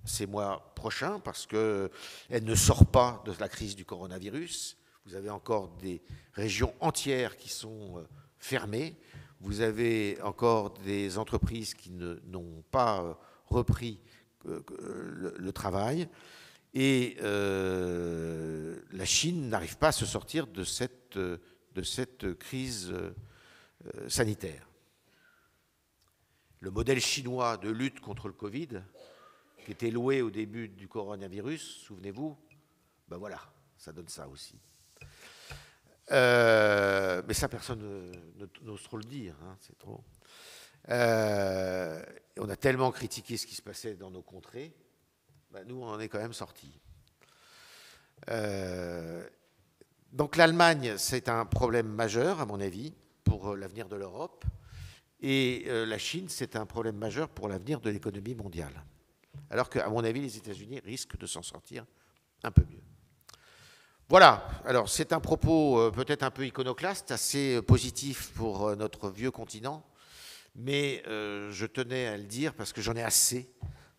ces mois prochains, parce qu'elle ne sort pas de la crise du coronavirus, vous avez encore des régions entières qui sont fermées, vous avez encore des entreprises qui n'ont pas repris le travail, et la Chine n'arrive pas à se sortir de cette crise sanitaire. Le modèle chinois de lutte contre le Covid, qui était loué au début du coronavirus, souvenez-vous, ben voilà, ça donne ça aussi. Mais ça, personne n'ose trop le dire, hein, c'est trop. On a tellement critiqué ce qui se passait dans nos contrées, ben nous, on en est quand même sortis. Donc l'Allemagne, c'est un problème majeur, à mon avis, pour l'avenir de l'Europe. Et la Chine, c'est un problème majeur pour l'avenir de l'économie mondiale. Alors qu'à mon avis, les États-Unis risquent de s'en sortir un peu mieux. Voilà, alors c'est un propos peut-être un peu iconoclaste, assez positif pour notre vieux continent, mais je tenais à le dire parce que j'en ai assez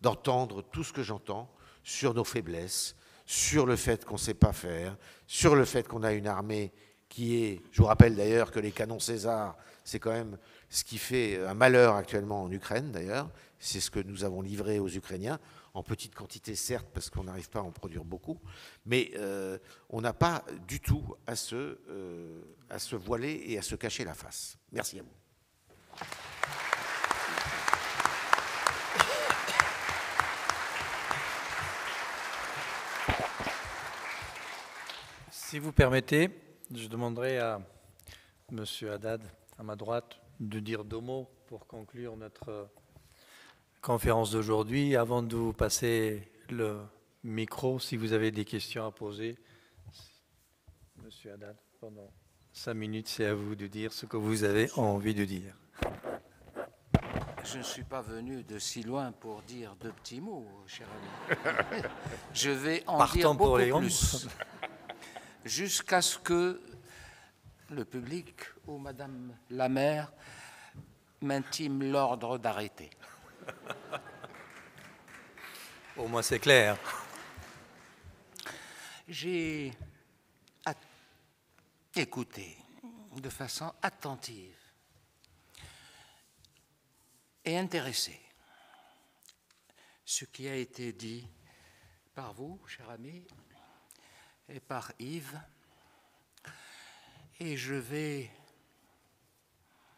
d'entendre tout ce que j'entends sur nos faiblesses, sur le fait qu'on ne sait pas faire, sur le fait qu'on a une armée qui est... Je vous rappelle d'ailleurs que les canons César, c'est quand même ce qui fait un malheur actuellement en Ukraine d'ailleurs, c'est ce que nous avons livré aux Ukrainiens, en petite quantité certes, parce qu'on n'arrive pas à en produire beaucoup, mais on n'a pas du tout à se voiler et à se cacher la face. Merci à vous. Si vous permettez, je demanderai à M. Haddad, à ma droite, de dire 2 mots pour conclure notre conférence d'aujourd'hui. Avant de vous passer le micro, si vous avez des questions à poser, M. Haddad, pendant 5 minutes, c'est à vous de dire ce que vous avez envie de dire. Je ne suis pas venu de si loin pour dire 2 petits mots, cher ami. Je vais en dire beaucoup plus. Jusqu'à ce que le public où Madame la maire m'intime l'ordre d'arrêter. Au moins c'est clair. J'ai écouté de façon attentive et intéressée ce qui a été dit par vous, cher ami, et par Yves, et je vais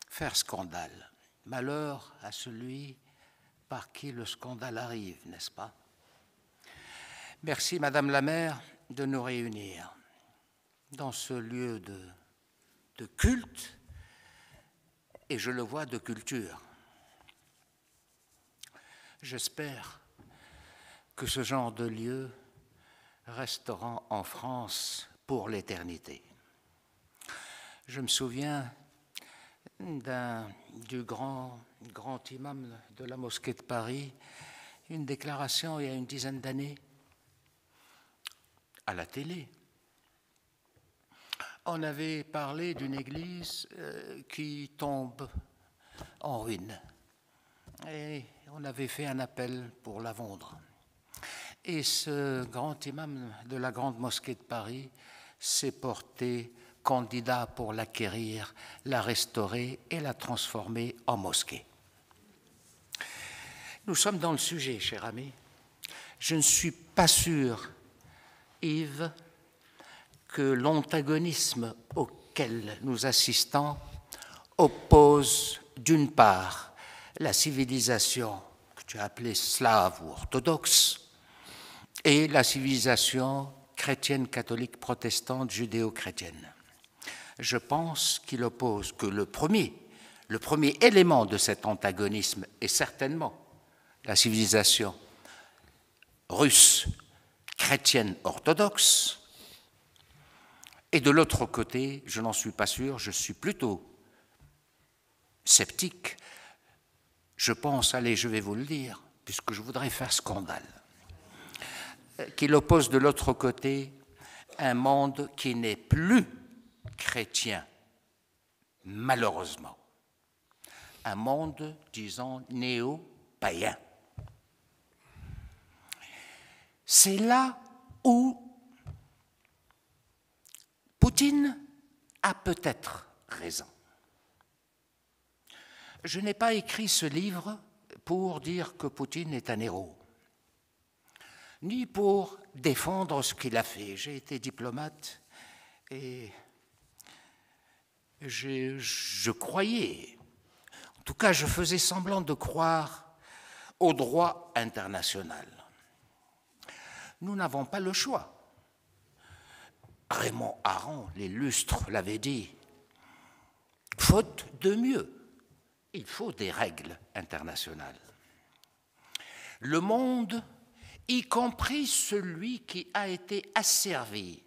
faire scandale. Malheur à celui par qui le scandale arrive, n'est-ce pas? Merci, Madame la maire, de nous réunir dans ce lieu de culte, et je le vois, de culture. J'espère que ce genre de lieu restera en France pour l'éternité. Je me souviens du grand imam de la mosquée de Paris, une déclaration il y a une dizaine d'années à la télé. On avait parlé d'une église qui tombe en ruine et on avait fait un appel pour la vendre. Et ce grand imam de la grande mosquée de Paris s'est porté candidat pour l'acquérir, la restaurer et la transformer en mosquée. Nous sommes dans le sujet, cher ami. Je ne suis pas sûr, Yves, que l'antagonisme auquel nous assistons oppose d'une part la civilisation que tu as appelée slave ou orthodoxe et la civilisation chrétienne, catholique, protestante, judéo-chrétienne. Je pense qu'il oppose que le premier élément de cet antagonisme est certainement la civilisation russe, chrétienne, orthodoxe, et de l'autre côté, je n'en suis pas sûr, je suis plutôt sceptique. Je pense, allez, je vais vous le dire, puisque je voudrais faire scandale, qu'il oppose de l'autre côté un monde qui n'est plus chrétien, malheureusement. Un monde, disons, néo-païen. C'est là où Poutine a peut-être raison. Je n'ai pas écrit ce livre pour dire que Poutine est un héros, ni pour défendre ce qu'il a fait. J'ai été diplomate et je croyais, en tout cas je faisais semblant de croire au droit international. Nous n'avons pas le choix. Raymond Aron, l'illustre, l'avait dit. Faute de mieux, il faut des règles internationales. Le monde, y compris celui qui a été asservi,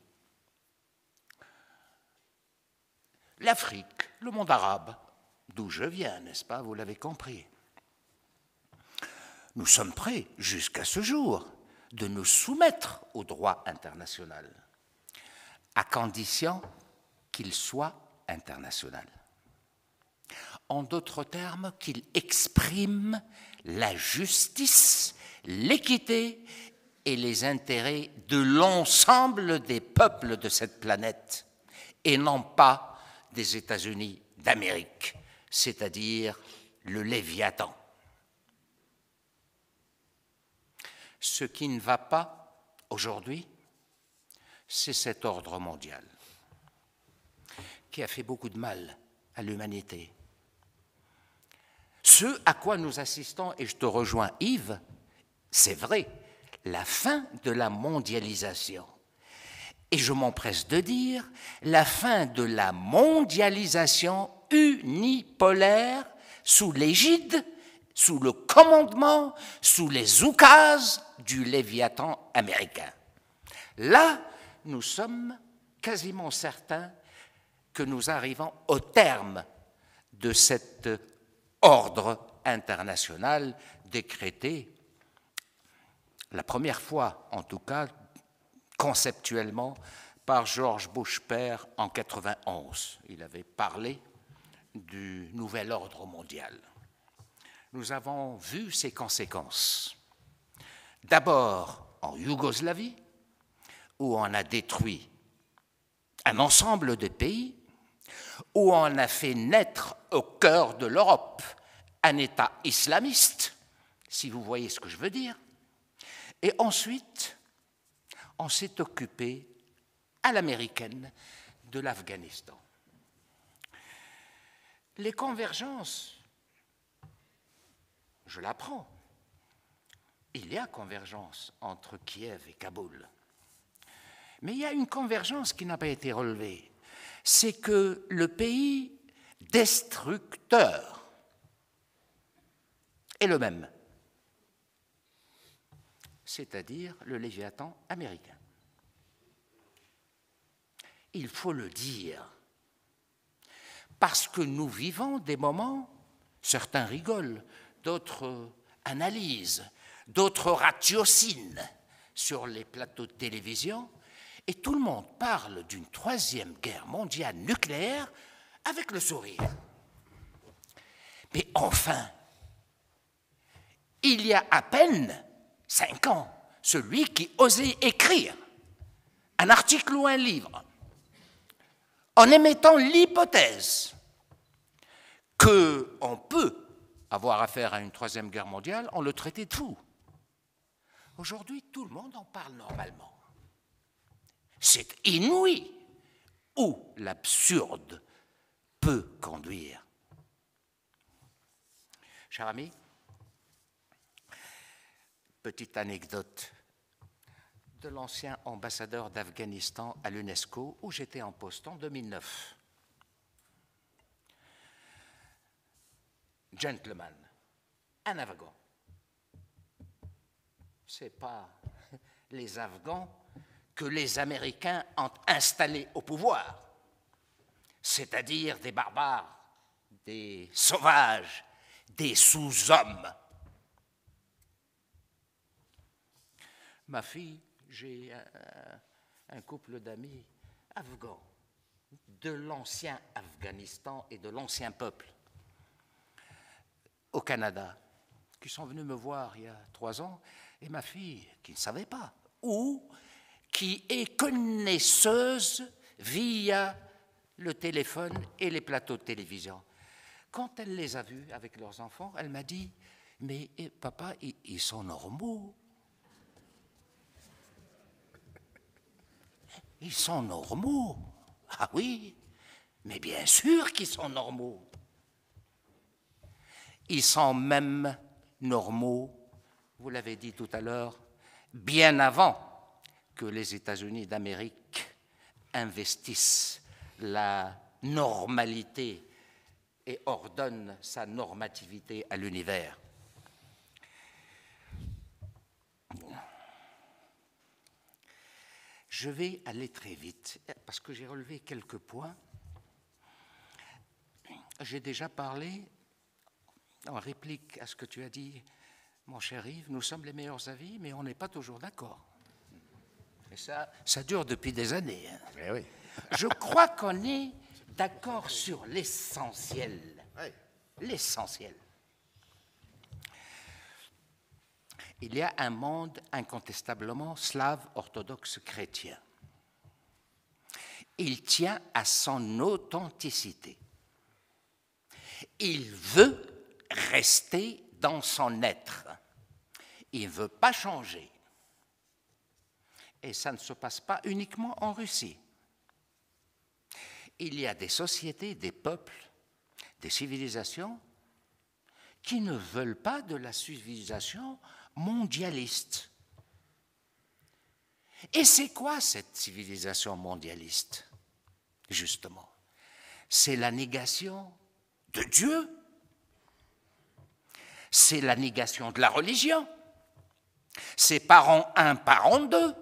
l'Afrique, le monde arabe, d'où je viens, n'est-ce pas, vous l'avez compris. Nous sommes prêts, jusqu'à ce jour, de nous soumettre au droit international, à condition qu'il soit international. En d'autres termes, qu'il exprime la justice, l'équité et les intérêts de l'ensemble des peuples de cette planète, et non pas des États-Unis d'Amérique, c'est-à-dire le Léviathan. Ce qui ne va pas aujourd'hui, c'est cet ordre mondial qui a fait beaucoup de mal à l'humanité. Ce à quoi nous assistons, et je te rejoins Yves, c'est vrai, la fin de la mondialisation. Et je m'empresse de dire la fin de la mondialisation unipolaire sous l'égide, sous le commandement, sous les oukases du Léviathan américain. Là, nous sommes quasiment certains que nous arrivons au terme de cet ordre international décrété, la première fois en tout cas, conceptuellement, par George Bush père en 91. Il avait parlé du nouvel ordre mondial. Nous avons vu ses conséquences. D'abord en Yougoslavie, où on a détruit un ensemble de pays, où on a fait naître au cœur de l'Europe un État islamiste, si vous voyez ce que je veux dire. Et ensuite, on s'est occupé à l'américaine de l'Afghanistan. Les convergences, je l'apprends, il y a convergence entre Kiev et Kaboul. Mais il y a une convergence qui n'a pas été relevée. C'est que le pays destructeur est le même, c'est-à-dire le Léviathan américain. Il faut le dire, parce que nous vivons des moments, certains rigolent, d'autres analysent, d'autres ratiocinent sur les plateaux de télévision, et tout le monde parle d'une troisième guerre mondiale nucléaire avec le sourire. Mais enfin, il y a à peine 5 ans, celui qui osait écrire un article ou un livre en émettant l'hypothèse qu'on peut avoir affaire à une troisième guerre mondiale, on le traitait de fou. Aujourd'hui, tout le monde en parle normalement. C'est inouï où l'absurde peut conduire. Cher ami, petite anecdote de l'ancien ambassadeur d'Afghanistan à l'UNESCO, où j'étais en poste en 2009. Gentleman, un Afghan. Ce n'est pas les Afghans que les Américains ont installés au pouvoir, c'est-à-dire des barbares, des sauvages, des sous-hommes. Ma fille, j'ai un couple d'amis afghans, de l'ancien Afghanistan et de l'ancien peuple, au Canada, qui sont venus me voir il y a 3 ans, et ma fille, qui ne savait pas, ou qui est connaisseuse via le téléphone et les plateaux de télévision. Quand elle les a vus avec leurs enfants, elle m'a dit « Mais papa, ils sont normaux. Ils sont normaux. Ah oui, mais bien sûr qu'ils sont normaux. Ils sont même normaux, vous l'avez dit tout à l'heure, bien avant que les États-Unis d'Amérique investissent la normalité et ordonnent sa normativité à l'univers. Je vais aller très vite, parce que j'ai relevé quelques points. J'ai déjà parlé, en réplique à ce que tu as dit, mon cher Yves, nous sommes les meilleurs amis, mais on n'est pas toujours d'accord. Et ça dure depuis des années. Hein. Eh oui. Je crois qu'on est d'accord sur l'essentiel. Oui. L'essentiel. Il y a un monde incontestablement slave, orthodoxe, chrétien. Il tient à son authenticité. Il veut rester dans son être. Il ne veut pas changer. Et ça ne se passe pas uniquement en Russie. Il y a des sociétés, des peuples, des civilisations qui ne veulent pas de la civilisation mondialiste. Et c'est quoi cette civilisation mondialiste, justement? C'est la négation de Dieu, c'est la négation de la religion, c'est parent 1, parent 2.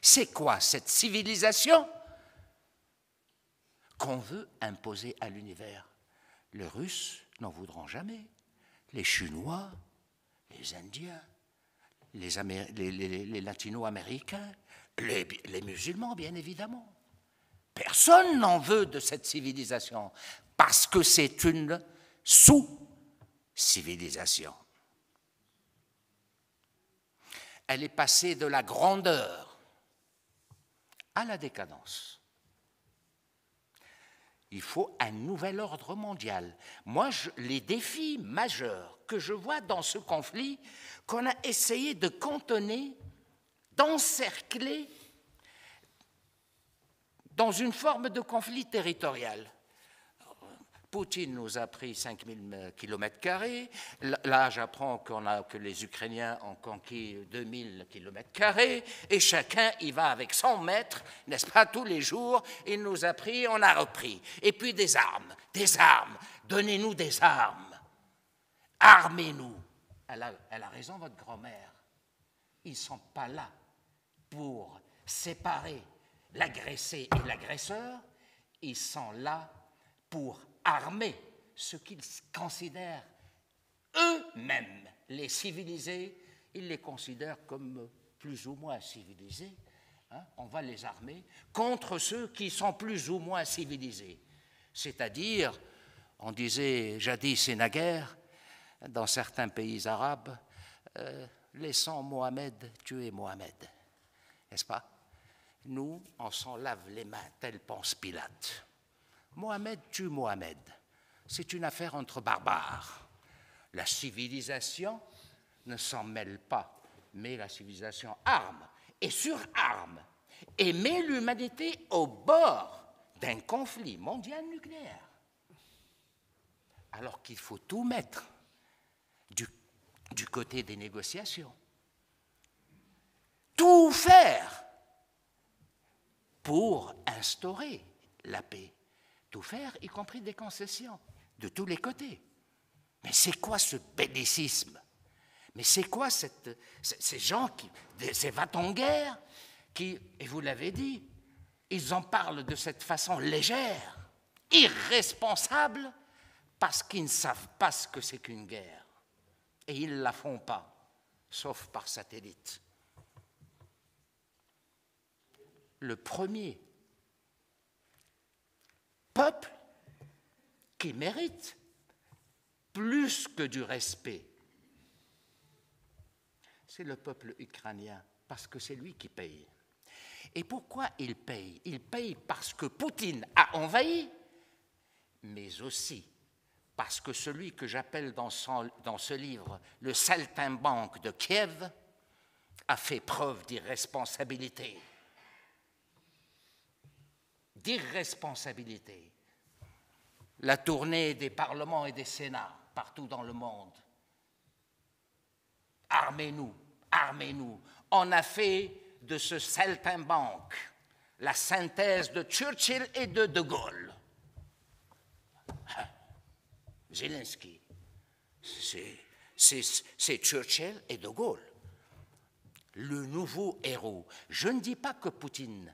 C'est quoi cette civilisation qu'on veut imposer à l'univers? Les Russes n'en voudront jamais, les Chinois, les Indiens, les Latino-Américains, Les musulmans, bien évidemment. Personne n'en veut de cette civilisation, parce que c'est une sous-civilisation. Elle est passée de la grandeur à la décadence. Il faut un nouvel ordre mondial. Moi, les défis majeurs que je vois dans ce conflit, qu'on a essayé de cantonner, d'encercler dans une forme de conflit territorial. Poutine nous a pris 5000 km². Là, j'apprends que les Ukrainiens ont conquis 2000 km². Et chacun y va avec 100 mètres, n'est-ce pas, tous les jours. Il nous a pris, on a repris. Et puis des armes, des armes. Donnez-nous des armes. Armez-nous. Elle a raison, votre grand-mère. Ils ne sont pas là pour séparer l'agressé et l'agresseur. Ils sont là pour armer ce qu'ils considèrent eux-mêmes les civilisés. Ils les considèrent comme plus ou moins civilisés. On va les armer contre ceux qui sont plus ou moins civilisés. C'est-à-dire, on disait jadis et naguère, dans certains pays arabes, laissons Mohamed tuer Mohamed. N'est-ce pas? Nous, on s'en lave les mains, tel pense Pilate. Mohamed tue Mohamed. C'est une affaire entre barbares. La civilisation ne s'en mêle pas, mais la civilisation arme et surarme et met l'humanité au bord d'un conflit mondial nucléaire. Alors qu'il faut tout mettre du côté des négociations. Tout faire pour instaurer la paix. Tout faire, y compris des concessions, de tous les côtés. Mais c'est quoi ce bellicisme? Mais c'est quoi ces gens, ces va-t-en-guerre qui, et vous l'avez dit, ils en parlent de cette façon légère, irresponsable, parce qu'ils ne savent pas ce que c'est qu'une guerre. Et ils ne la font pas, sauf par satellite. Le premier peuple qui mérite plus que du respect, c'est le peuple ukrainien, parce que c'est lui qui paye. Et pourquoi il paye? Il paye parce que Poutine a envahi, mais aussi parce que celui que j'appelle dans ce livre le saltimbanque de Kiev a fait preuve d'irresponsabilité. D'irresponsabilité. La tournée des parlements et des sénats partout dans le monde. Armez-nous, armez-nous. On a fait de ce saltimbanque la synthèse de Churchill et de De Gaulle. Zelensky, c'est Churchill et De Gaulle. Le nouveau héros. Je ne dis pas que Poutine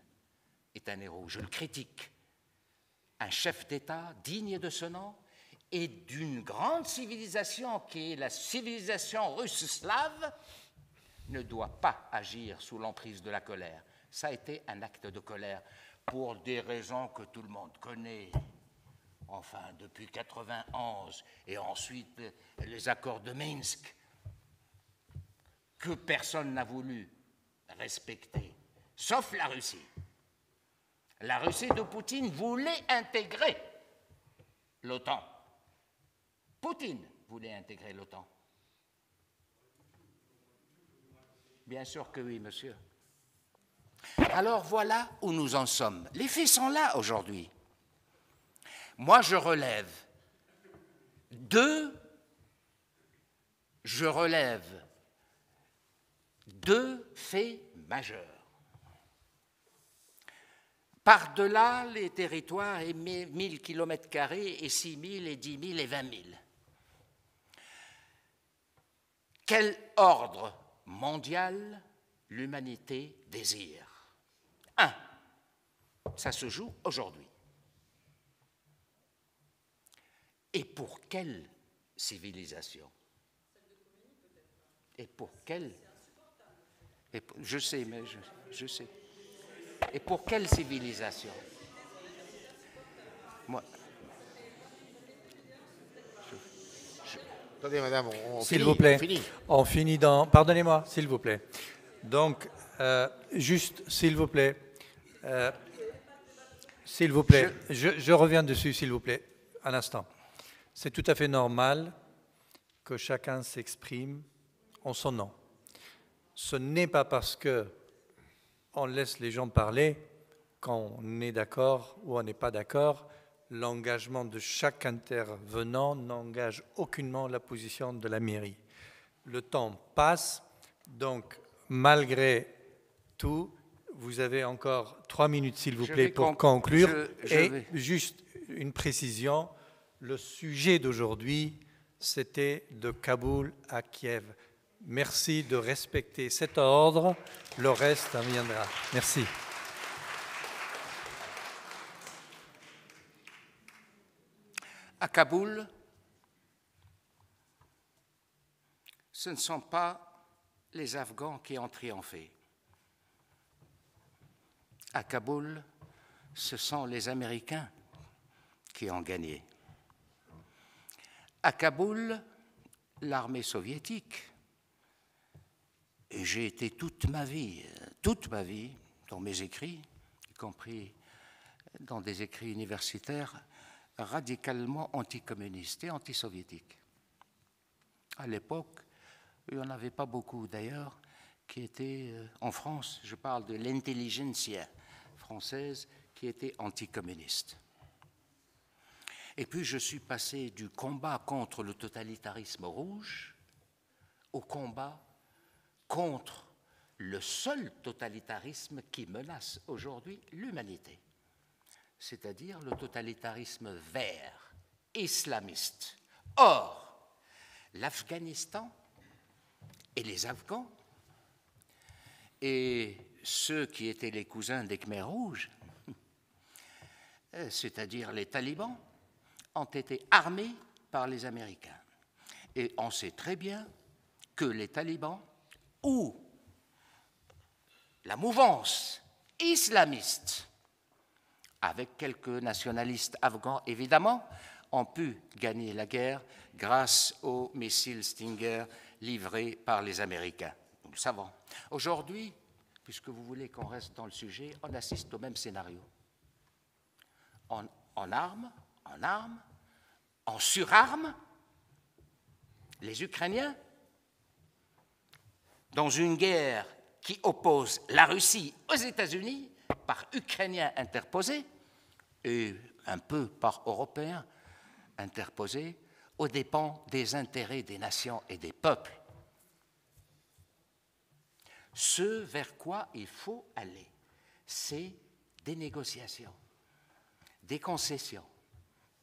est un héros, je le critique. Un chef d'État digne de ce nom et d'une grande civilisation qui est la civilisation russe-slave ne doit pas agir sous l'emprise de la colère. Ça a été un acte de colère pour des raisons que tout le monde connaît. Enfin, depuis 1991 et ensuite les accords de Minsk que personne n'a voulu respecter, sauf la Russie. La Russie de Poutine voulait intégrer l'OTAN. Poutine voulait intégrer l'OTAN. Bien sûr que oui, monsieur. Alors voilà où nous en sommes. Les faits sont là aujourd'hui. Moi, je relève deux faits majeurs. Par-delà les territoires et 1000 km² et 6000 et 10 000 et 20 000. Quel ordre mondial l'humanité désire? Un, ça se joue aujourd'hui. Et pour quelle civilisation? Et pour quelle? Je sais, mais je sais. Et pour quelle civilisation? Moi, Attendez, madame, s'il vous plaît, on finit. on finit dans... Pardonnez-moi, s'il vous plaît. Donc, juste, s'il vous plaît, je reviens dessus, s'il vous plaît, un instant. C'est tout à fait normal que chacun s'exprime en son nom. Ce n'est pas parce que on laisse les gens parler qu'on est d'accord ou on n'est pas d'accord. L'engagement de chaque intervenant n'engage aucunement la position de la mairie. Le temps passe, donc malgré tout, vous avez encore 3 minutes, s'il vous plaît, pour conclure. Et juste une précision, le sujet d'aujourd'hui, c'était de Kaboul à Kiev. Merci de respecter cet ordre, le reste en viendra. Merci. À Kaboul, ce ne sont pas les Afghans qui ont triomphé. À Kaboul, ce sont les Américains qui ont gagné. À Kaboul, l'armée soviétique, et j'ai été toute ma vie, dans mes écrits, y compris dans des écrits universitaires, radicalement anticommuniste et antisoviétique. À l'époque, il n'y en avait pas beaucoup d'ailleurs qui étaient en France, je parle de l'intelligentsia française qui était anticommuniste. Et puis je suis passé du combat contre le totalitarisme rouge au combat contre le seul totalitarisme qui menace aujourd'hui l'humanité, c'est-à-dire le totalitarisme vert, islamiste. Or, l'Afghanistan et les Afghans et ceux qui étaient les cousins des Khmers rouges, c'est-à-dire les talibans, ont été armés par les Américains. Et on sait très bien que les talibans ou la mouvance islamiste, avec quelques nationalistes afghans évidemment, ont pu gagner la guerre grâce aux missiles Stinger livrés par les Américains. Nous le savons. Aujourd'hui, puisque vous voulez qu'on reste dans le sujet, on assiste au même scénario. On arme, on surarme les Ukrainiens dans une guerre qui oppose la Russie aux États-Unis par Ukrainiens interposés et un peu par Européens interposés aux dépens des intérêts des nations et des peuples. Ce vers quoi il faut aller, c'est des négociations, des concessions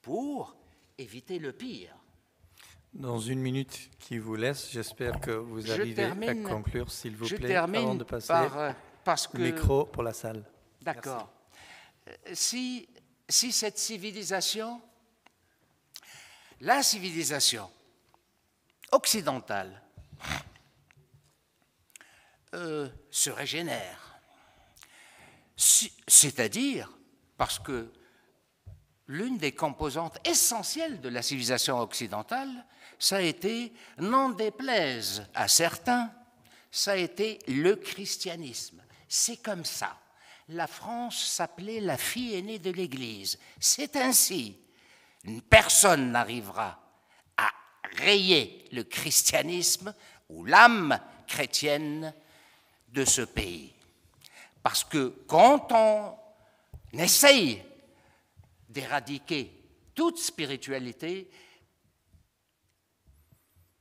pour éviter le pire. Dans une minute qui vous laisse, j'espère que vous arrivez à conclure, s'il vous plaît, avant de passer le micro pour la salle. D'accord. Si cette civilisation, la civilisation occidentale, se régénère, c'est-à-dire parce que l'une des composantes essentielles de la civilisation occidentale, ça a été, n'en déplaise à certains, ça a été le christianisme. C'est comme ça. La France s'appelait la fille aînée de l'Église. C'est ainsi. Personne n'arrivera à rayer le christianisme ou l'âme chrétienne de ce pays. Parce que quand on essaye d'éradiquer toute spiritualité,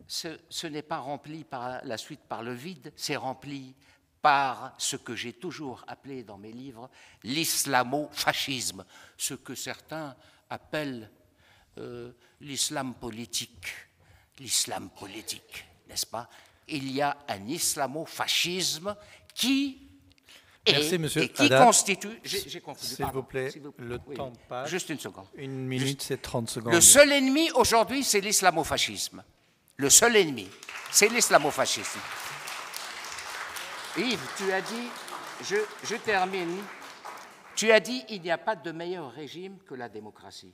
ce n'est pas rempli par la suite par le vide, c'est rempli par ce que j'ai toujours appelé dans mes livres l'islamo-fascisme, ce que certains appellent l'islam politique, n'est-ce pas? Il y a un islamo-fascisme qui Merci, monsieur et qui Haddad. Constitue... J'ai conclu. S'il vous plaît, le temps passe. Juste une seconde. Une minute, c'est 30 secondes. Le seul ennemi aujourd'hui, c'est l'islamo-fascisme. Le seul ennemi, c'est l'islamo-fascisme. Yves, tu as dit, je termine Tu as dit il n'y a pas de meilleur régime que la démocratie.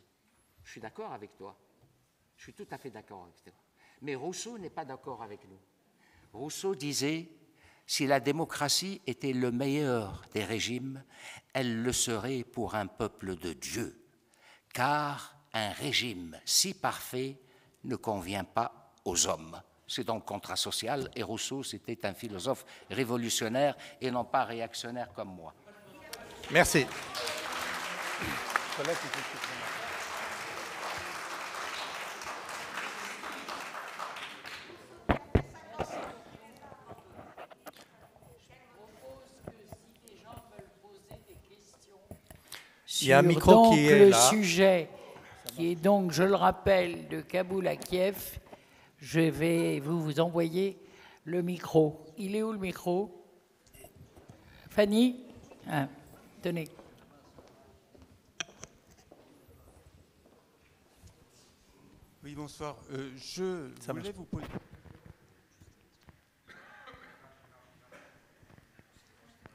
Je suis d'accord avec toi. Je suis tout à fait d'accord avec toi. Mais Rousseau n'est pas d'accord avec nous. Rousseau disait si la démocratie était le meilleur des régimes, elle le serait pour un peuple de Dieu, car un régime si parfait ne convient pas aux hommes. C'est donc contrat social, et Rousseau, c'était un philosophe révolutionnaire et non pas réactionnaire comme moi. Merci. Il y a un micro donc qui est le là. sujet, qui est donc, je le rappelle, de Kaboul à Kiev. Je vais vous envoyer le micro. Il est où le micro? Fanny? Ah, tenez. Oui, bonsoir. Je voulais vous poser...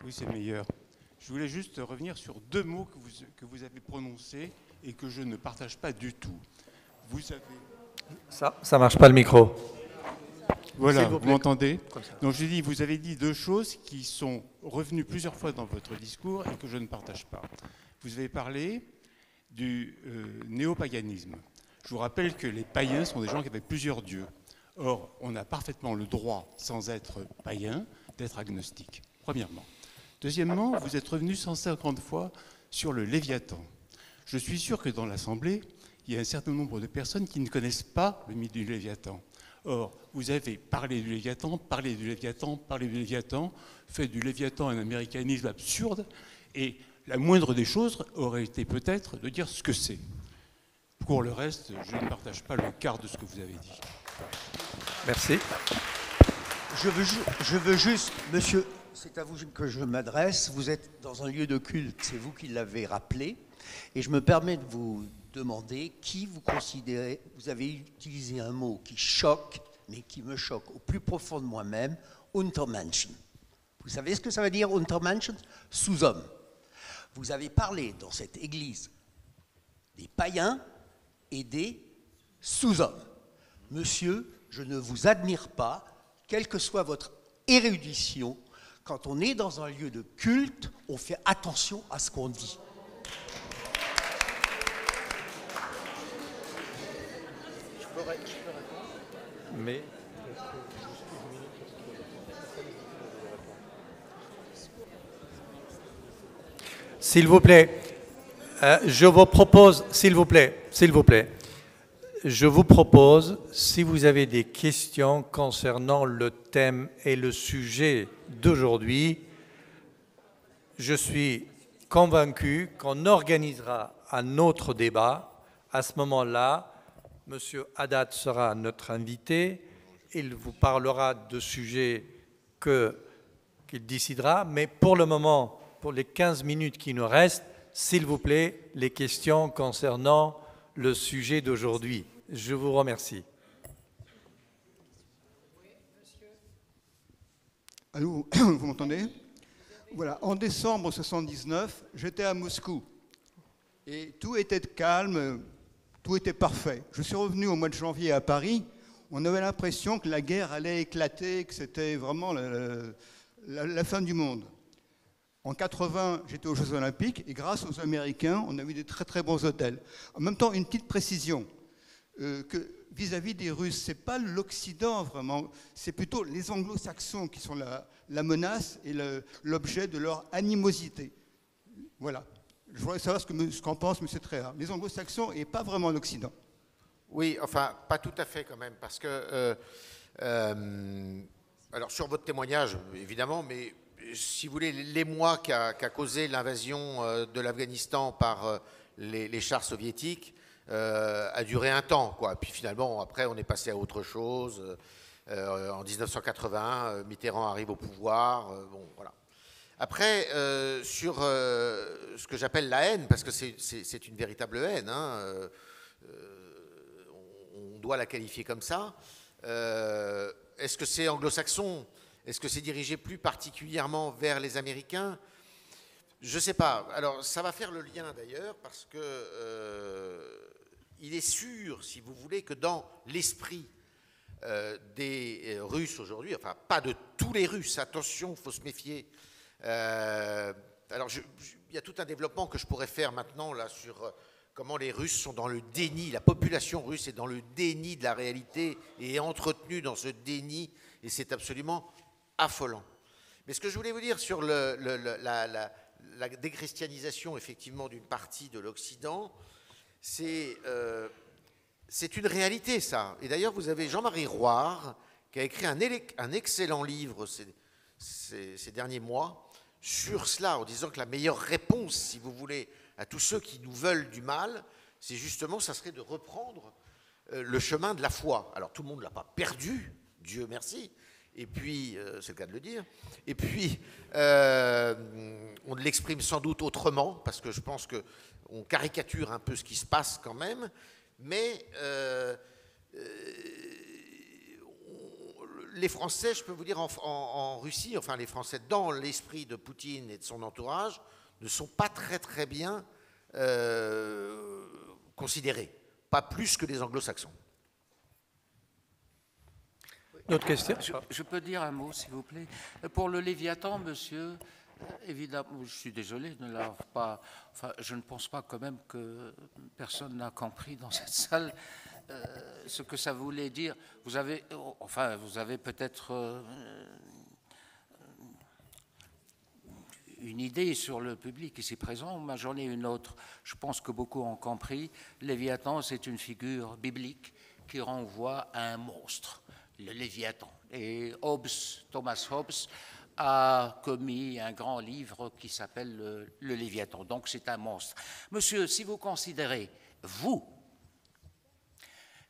Oui, c'est meilleur. Je voulais juste revenir sur deux mots que vous avez prononcés et que je ne partage pas du tout. Vous avez... Ça marche pas le micro. Voilà, vous m'entendez? Donc je dis, vous avez dit deux choses qui sont revenues plusieurs fois dans votre discours et que je ne partage pas. Vous avez parlé du néopaganisme. Je vous rappelle que les païens sont des gens qui avaient plusieurs dieux. Or, on a parfaitement le droit, sans être païen, d'être agnostique, premièrement. Deuxièmement, vous êtes revenu 150 fois sur le Léviathan. Je suis sûr que dans l'Assemblée, il y a un certain nombre de personnes qui ne connaissent pas le mythe du Léviathan. Or, vous avez parlé du Léviathan, parlé du Léviathan, parlé du Léviathan, fait du Léviathan un américanisme absurde, et la moindre des choses aurait été peut-être de dire ce que c'est. Pour le reste, je ne partage pas le quart de ce que vous avez dit. Merci. Je veux juste, monsieur, c'est à vous que je m'adresse, vous êtes dans un lieu de culte, c'est vous qui l'avez rappelé, et je me permets de vous demander qui vous considérez, vous avez utilisé un mot qui choque, mais qui me choque au plus profond de moi-même, Untermenschen. Vous savez ce que ça veut dire, Untermenschen? Sous-homme. Vous avez parlé dans cette église des païens et des sous-hommes. Monsieur, je ne vous admire pas, quelle que soit votre érudition, quand on est dans un lieu de culte, on fait attention à ce qu'on dit. Je peux répondre? Mais s'il vous plaît, je vous propose, s'il vous plaît, je vous propose, si vous avez des questions concernant le thème et le sujet d'aujourd'hui, je suis convaincu qu'on organisera un autre débat. À ce moment-là, M. Haddad sera notre invité. Il vous parlera de sujets qu'il décidera. Mais pour le moment, pour les 15 minutes qui nous restent, s'il vous plaît, les questions concernant le sujet d'aujourd'hui. Je vous remercie. Allô, vous m'entendez? Voilà, en décembre 1979, j'étais à Moscou et tout était calme, tout était parfait. Je suis revenu au mois de janvier à Paris, on avait l'impression que la guerre allait éclater, que c'était vraiment la fin du monde. En 80, j'étais aux Jeux Olympiques et grâce aux Américains, on a eu des très très bons hôtels. En même temps, une petite précision, que vis-à-vis des Russes, ce n'est pas l'Occident vraiment, c'est plutôt les Anglo-Saxons qui sont la menace et l'objet de leur animosité. Voilà. Je voudrais savoir ce qu'en pense M. Tréhard. Les Anglo-Saxons et pas vraiment l'Occident. Oui, enfin, pas tout à fait quand même, parce que... alors, sur votre témoignage, évidemment, mais si vous voulez, l'émoi qu'a causé l'invasion de l'Afghanistan par les chars soviétiques a duré un temps, quoi. Puis finalement, après, on est passé à autre chose. En 1981, Mitterrand arrive au pouvoir. Bon, voilà. Après, sur ce que j'appelle la haine, parce que c'est une véritable haine, hein, on doit la qualifier comme ça. Est-ce que c'est anglo-saxon? Est-ce que c'est dirigé plus particulièrement vers les Américains? Je ne sais pas. Alors, ça va faire le lien d'ailleurs, parce que il est sûr, si vous voulez, que dans l'esprit des Russes aujourd'hui, enfin, pas de tous les Russes, attention, il faut se méfier. Alors, il y a tout un développement que je pourrais faire maintenant là sur comment les Russes sont dans le déni, la population russe est dans le déni de la réalité et est entretenue dans ce déni, et c'est absolument affolant. Mais ce que je voulais vous dire sur la déchristianisation, effectivement, d'une partie de l'Occident, c'est une réalité, ça. Et d'ailleurs, vous avez Jean-Marie Roire, qui a écrit un excellent livre ces derniers mois sur cela, en disant que la meilleure réponse, si vous voulez, à tous ceux qui nous veulent du mal, c'est justement, ça serait de reprendre le chemin de la foi. Alors, tout le monde ne l'a pas perdu, Dieu merci, et puis, c'est le cas de le dire, et puis, on l'exprime sans doute autrement, parce que je pense qu'on caricature un peu ce qui se passe quand même, mais les Français, je peux vous dire, en Russie, enfin les Français dans l'esprit de Poutine et de son entourage, ne sont pas très très bien considérés, pas plus que les anglo-saxons. D'autres questions? Je peux dire un mot, s'il vous plaît. Pour le Léviathan, monsieur, évidemment, je suis désolé, je ne pense pas quand même que personne n'a compris dans cette salle ce que ça voulait dire. Vous avez peut-être une idée sur le public ici présent, mais j'en ai une autre. Je pense que beaucoup ont compris. Léviathan, c'est une figure biblique qui renvoie à un monstre, le Léviathan. Et Thomas Hobbes, a commis un grand livre qui s'appelle le Léviathan. Donc c'est un monstre. Monsieur, si vous considérez, vous,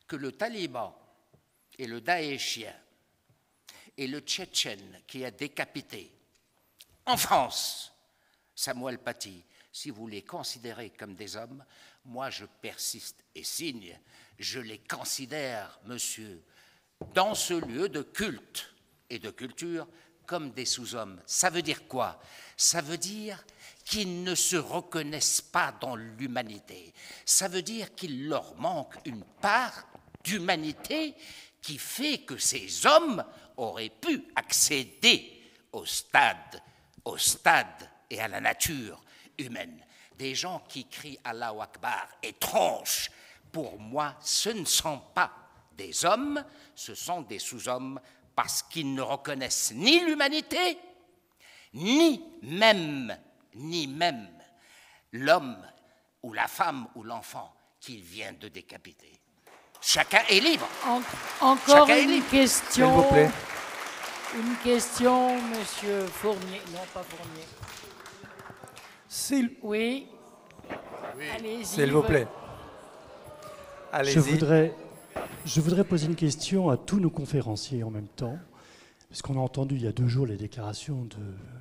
que le Taliban et le Daeshien et le Tchétchène qui a décapité en France Samuel Paty, si vous les considérez comme des hommes, moi je persiste et signe, je les considère, monsieur, dans ce lieu de culte et de culture, comme des sous-hommes. Ça veut dire quoi? Ça veut dire qu'ils ne se reconnaissent pas dans l'humanité. Ça veut dire qu'il leur manque une part d'humanité qui fait que ces hommes auraient pu accéder au stade et à la nature humaine. Des gens qui crient Allahu Akbar et tronchent, pour moi, ce ne sont pas des hommes, ce sont des sous-hommes, parce qu'ils ne reconnaissent ni l'humanité, ni même l'homme ou la femme ou l'enfant qu'il vient de décapiter. Chacun est libre. Encore Chacun une question. S'il vous plaît. Une question, monsieur Fournier. Non, pas Fournier. Oui. Allez-y. S'il vous plaît. Allez-y. Je voudrais poser une question à tous nos conférenciers en même temps, parce qu'on a entendu il y a 2 jours les déclarations de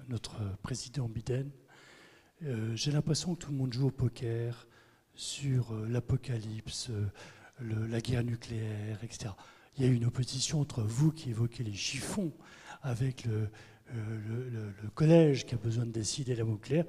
notre président Biden. J'ai l'impression que tout le monde joue au poker sur l'apocalypse, la guerre nucléaire, etc. Il y a eu une opposition entre vous qui évoquez les chiffons avec le collège qui a besoin de décider la nucléaire,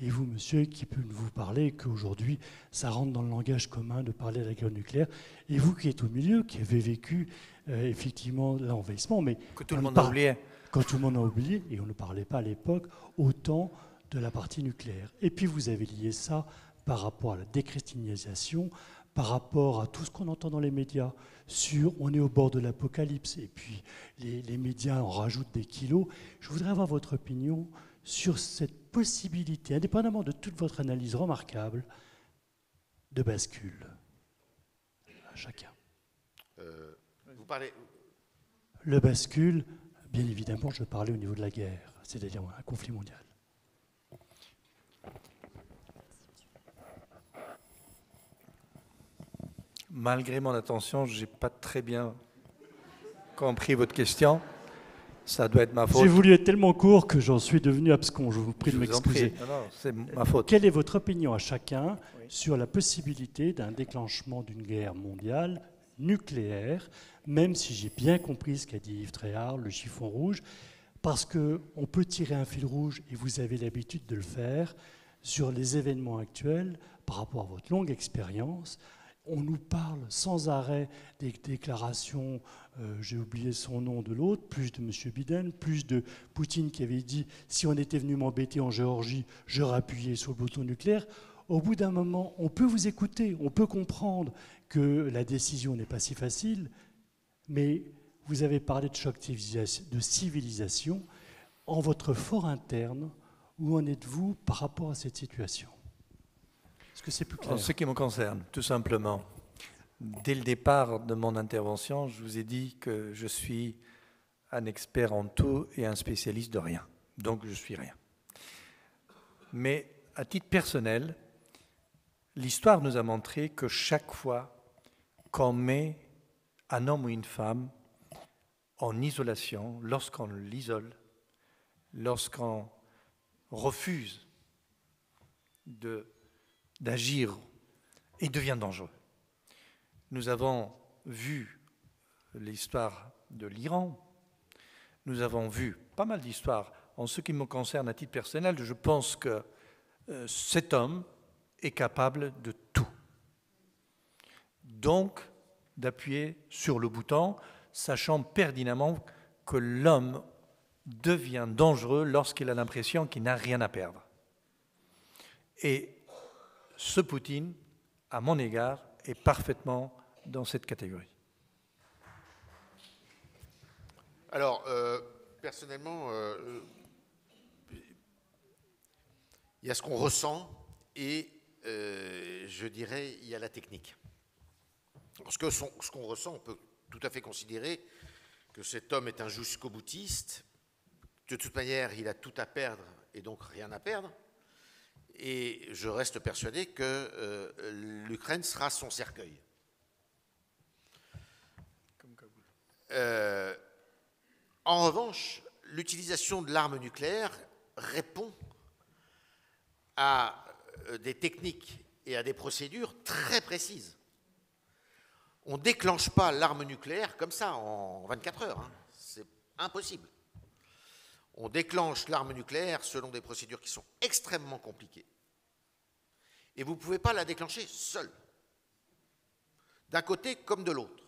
et vous, monsieur, qui peut vous parler qu'aujourd'hui, ça rentre dans le langage commun de parler de la guerre nucléaire, et vous qui êtes au milieu, qui avez vécu effectivement l'envahissement, mais que tout le monde a oublié. Quand tout le monde a oublié, et on ne parlait pas à l'époque autant de la partie nucléaire. Et puis vous avez lié ça par rapport à la déchristianisation, par rapport à tout ce qu'on entend dans les médias sur on est au bord de l'apocalypse, et puis les médias en rajoutent des kilos. Je voudrais avoir votre opinion sur cette possibilité, indépendamment de toute votre analyse remarquable, de bascule. À chacun. Vous parlez... Le bascule, bien évidemment, je parlais au niveau de la guerre, c'est-à-dire un conflit mondial. Malgré mon attention, je n'ai pas très bien compris votre question. Ça doit être ma faute. J'ai voulu être tellement court que j'en suis devenu abscon. Je vous prie de m'excuser. Non, c'est ma faute. Quelle est votre opinion à chacun sur la possibilité d'un déclenchement d'une guerre mondiale nucléaire, même si j'ai bien compris ce qu'a dit Yves Tréhard, le chiffon rouge, parce qu'on peut tirer un fil rouge, et vous avez l'habitude de le faire, sur les événements actuels par rapport à votre longue expérience. On nous parle sans arrêt des déclarations, j'ai oublié son nom de l'autre, plus de M. Biden, plus de Poutine qui avait dit « si on était venu m'embêter en Géorgie, j'aurais appuyé sur le bouton nucléaire ». Au bout d'un moment, on peut vous écouter, on peut comprendre que la décision n'est pas si facile, mais vous avez parlé de choc de civilisation. En votre fort interne, où en êtes-vous par rapport à cette situation ? Est-ce que c'est plus clair ? En ce qui me concerne, tout simplement, dès le départ de mon intervention, je vous ai dit que je suis un expert en tout et un spécialiste de rien. Donc je suis rien. Mais à titre personnel, l'histoire nous a montré que chaque fois qu'on met un homme ou une femme en isolation, lorsqu'on l'isole, lorsqu'on refuse d'agir, il devient dangereux. Nous avons vu l'histoire de l'Iran, nous avons vu pas mal d'histoires. En ce qui me concerne à titre personnel, je pense que cet homme est capable de tout. Donc, d'appuyer sur le bouton, sachant pertinemment que l'homme devient dangereux lorsqu'il a l'impression qu'il n'a rien à perdre. Et ce Poutine, à mon égard, est parfaitement dans cette catégorie. Alors, personnellement, il y a ce qu'on ressent et, je dirais, il y a la technique. Parce que ce qu'on ressent, on peut tout à fait considérer que cet homme est un jusqu'au-boutiste. De toute manière, il a tout à perdre et donc rien à perdre. Et je reste persuadé que l'Ukraine sera son cercueil. En revanche, l'utilisation de l'arme nucléaire répond à des techniques et à des procédures très précises. On ne déclenche pas l'arme nucléaire comme ça en 24 heures, hein. C'est impossible. On déclenche l'arme nucléaire selon des procédures qui sont extrêmement compliquées. Et vous ne pouvez pas la déclencher seul, d'un côté comme de l'autre.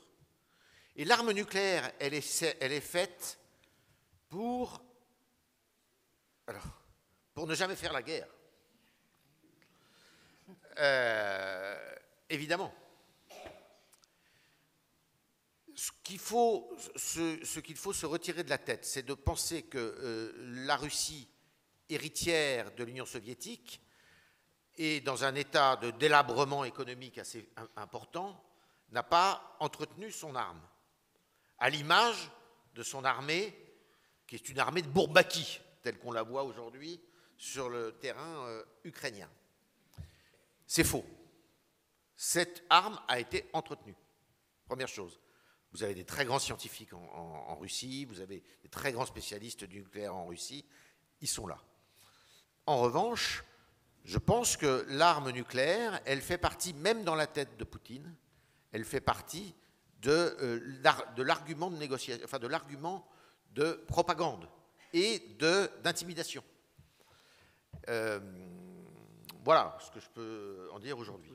Et l'arme nucléaire, elle est faite pour ne jamais faire la guerre. Évidemment. Ce qu'il faut se retirer de la tête, c'est de penser que la Russie, héritière de l'Union soviétique, est dans un état de délabrement économique assez important, n'a pas entretenu son arme, à l'image de son armée, qui est une armée de Bourbaki, telle qu'on la voit aujourd'hui sur le terrain ukrainien. C'est faux. Cette arme a été entretenue. Première chose. Vous avez des très grands scientifiques en Russie, vous avez des très grands spécialistes du nucléaire en Russie, ils sont là. En revanche, je pense que l'arme nucléaire, elle fait partie, même dans la tête de Poutine, elle fait partie de l'argument de négociation, enfin de l'argument de propagande et d'intimidation. Voilà ce que je peux en dire aujourd'hui.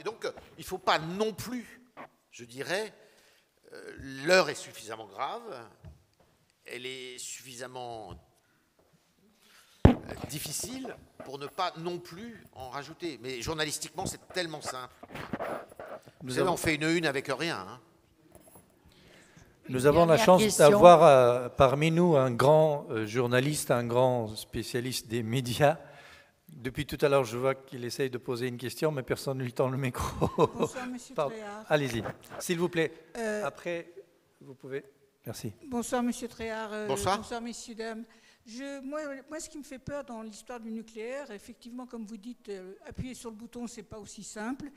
Et donc, il ne faut pas non plus, je dirais, l'heure est suffisamment grave, elle est suffisamment difficile pour ne pas non plus en rajouter. Mais journalistiquement, c'est tellement simple. Vous savez, on fait une une avec rien. Hein. Nous avons la chance d'avoir parmi nous un grand journaliste, un grand spécialiste des médias. Depuis tout à l'heure, je vois qu'il essaye de poser une question, mais personne ne lui tend le micro. Bonsoir, Monsieur Tréhard. Allez-y, s'il vous plaît. Après, vous pouvez. Merci. Bonsoir, Monsieur Tréhard. Bonsoir. Bonsoir, messieurs, dames. Moi, ce qui me fait peur dans l'histoire du nucléaire, effectivement, comme vous dites, appuyer sur le bouton, c'est pas aussi simple.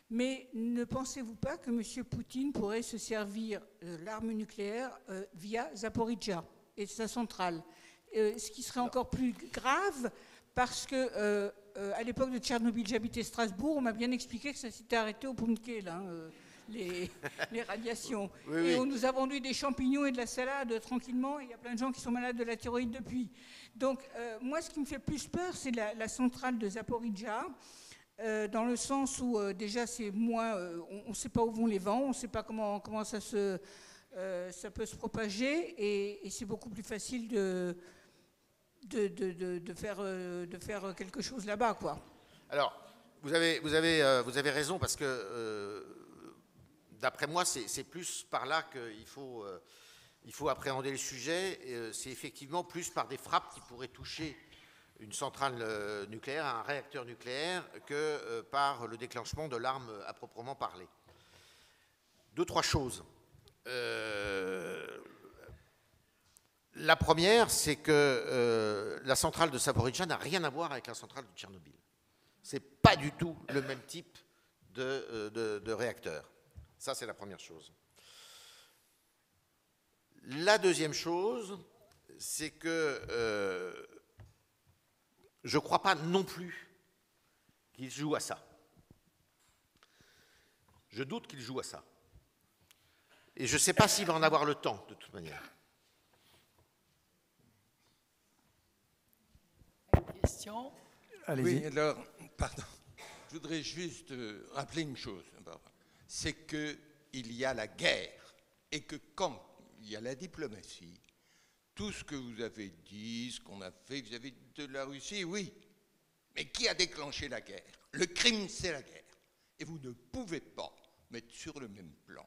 Mais ne pensez-vous pas que M. Poutine pourrait se servir de l'arme nucléaire via Zaporijjia et sa centrale, ce qui serait encore plus grave parce que à l'époque de Tchernobyl, j'habitais Strasbourg, on m'a bien expliqué que ça s'était arrêté au Punkel. Hein, les radiations. Oui, et oui. on nous a vendu des champignons et de la salade tranquillement, et il y a plein de gens qui sont malades de la thyroïde depuis. Donc, moi, ce qui me fait plus peur, c'est la centrale de Zaporijjia, dans le sens où, déjà, c'est moins... on ne sait pas où vont les vents, on ne sait pas comment ça peut se propager, et c'est beaucoup plus facile de faire quelque chose là-bas, quoi. Alors, vous avez raison, parce que, d'après moi, c'est plus par là qu'il faut appréhender le sujet. C'est effectivement plus par des frappes qui pourraient toucher une centrale nucléaire, un réacteur nucléaire, que par le déclenchement de l'arme à proprement parler. 2-3 choses. La première, c'est que la centrale de Zaporijjia n'a rien à voir avec la centrale de Tchernobyl. Ce n'est pas du tout le même type de réacteur. Ça, c'est la première chose. La deuxième chose, c'est que je ne crois pas non plus qu'il joue à ça. Je doute qu'il joue à ça. Et je ne sais pas s'il va en avoir le temps, de toute manière. Question ? Allez-y. Oui, alors, pardon. Je voudrais juste rappeler une chose. C'est qu'il y a la guerre et que quand il y a la diplomatie, tout ce que vous avez dit, ce qu'on a fait vis-à-vis de la Russie, oui. Mais qui a déclenché la guerre? Le crime, c'est la guerre. Et vous ne pouvez pas mettre sur le même plan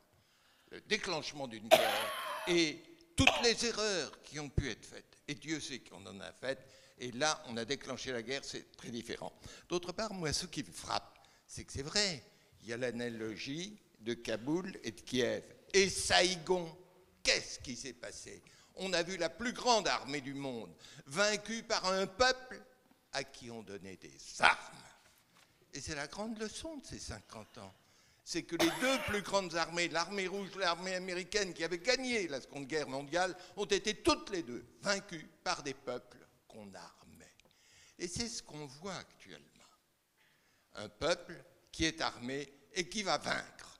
le déclenchement d'une guerre et toutes les erreurs qui ont pu être faites. Et Dieu sait qu'on en a faites. Et là, on a déclenché la guerre, c'est très différent. D'autre part, moi, ce qui me frappe, c'est que c'est vrai. Il y a l'analogie de Kaboul et de Kiev. Et Saïgon, qu'est-ce qui s'est passé? On a vu la plus grande armée du monde, vaincue par un peuple à qui on donnait des armes. Et c'est la grande leçon de ces 50 ans. C'est que les deux plus grandes armées, l'armée rouge et l'armée américaine, qui avaient gagné la Seconde Guerre mondiale, ont été toutes les deux vaincues par des peuples qu'on armait. Et c'est ce qu'on voit actuellement. Un peuple qui est armé et qui va vaincre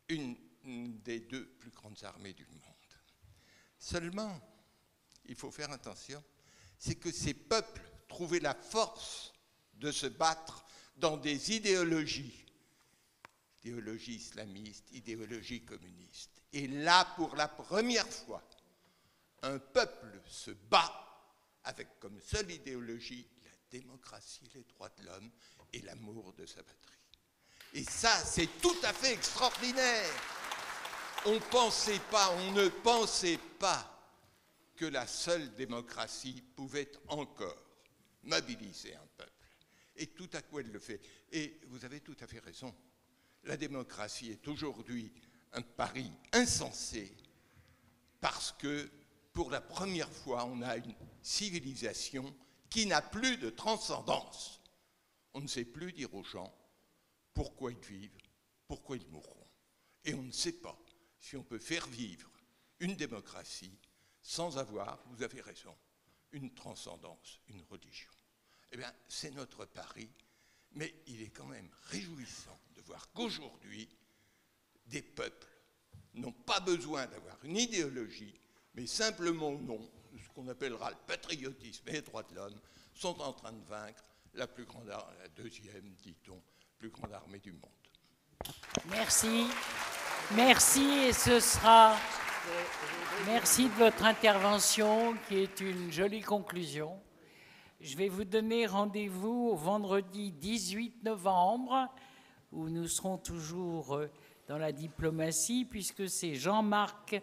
une des deux plus grandes armées du monde. Seulement, il faut faire attention, c'est que ces peuples trouvaient la force de se battre dans des idéologies islamistes, idéologies communistes. Et là, pour la première fois, un peuple se bat avec comme seule idéologie la démocratie, les droits de l'homme et l'amour de sa patrie. Et ça, c'est tout à fait extraordinaire. On ne pensait pas que la seule démocratie pouvait encore mobiliser un peuple. Et tout à coup, elle le fait. Et vous avez tout à fait raison. La démocratie est aujourd'hui un pari insensé parce que, pour la première fois, on a une civilisation qui n'a plus de transcendance. On ne sait plus dire aux gens pourquoi ils vivent, pourquoi ils mourront. Et on ne sait pas si on peut faire vivre une démocratie sans avoir, vous avez raison, une transcendance, une religion. Eh bien, c'est notre pari, mais il est quand même réjouissant de voir qu'aujourd'hui, des peuples n'ont pas besoin d'avoir une idéologie, mais simplement au nom de ce qu'on appellera le patriotisme et les droits de l'homme, sont en train de vaincre la deuxième, dit-on, plus grande armée du monde. Merci. Merci, et ce sera... Merci de votre intervention, qui est une jolie conclusion. Je vais vous donner rendez-vous au vendredi 18 novembre, où nous serons toujours dans la diplomatie, puisque c'est Jean-Marc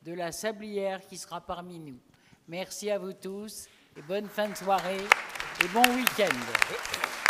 de la Sablière qui sera parmi nous. Merci à vous tous, et bonne fin de soirée, et bon week-end.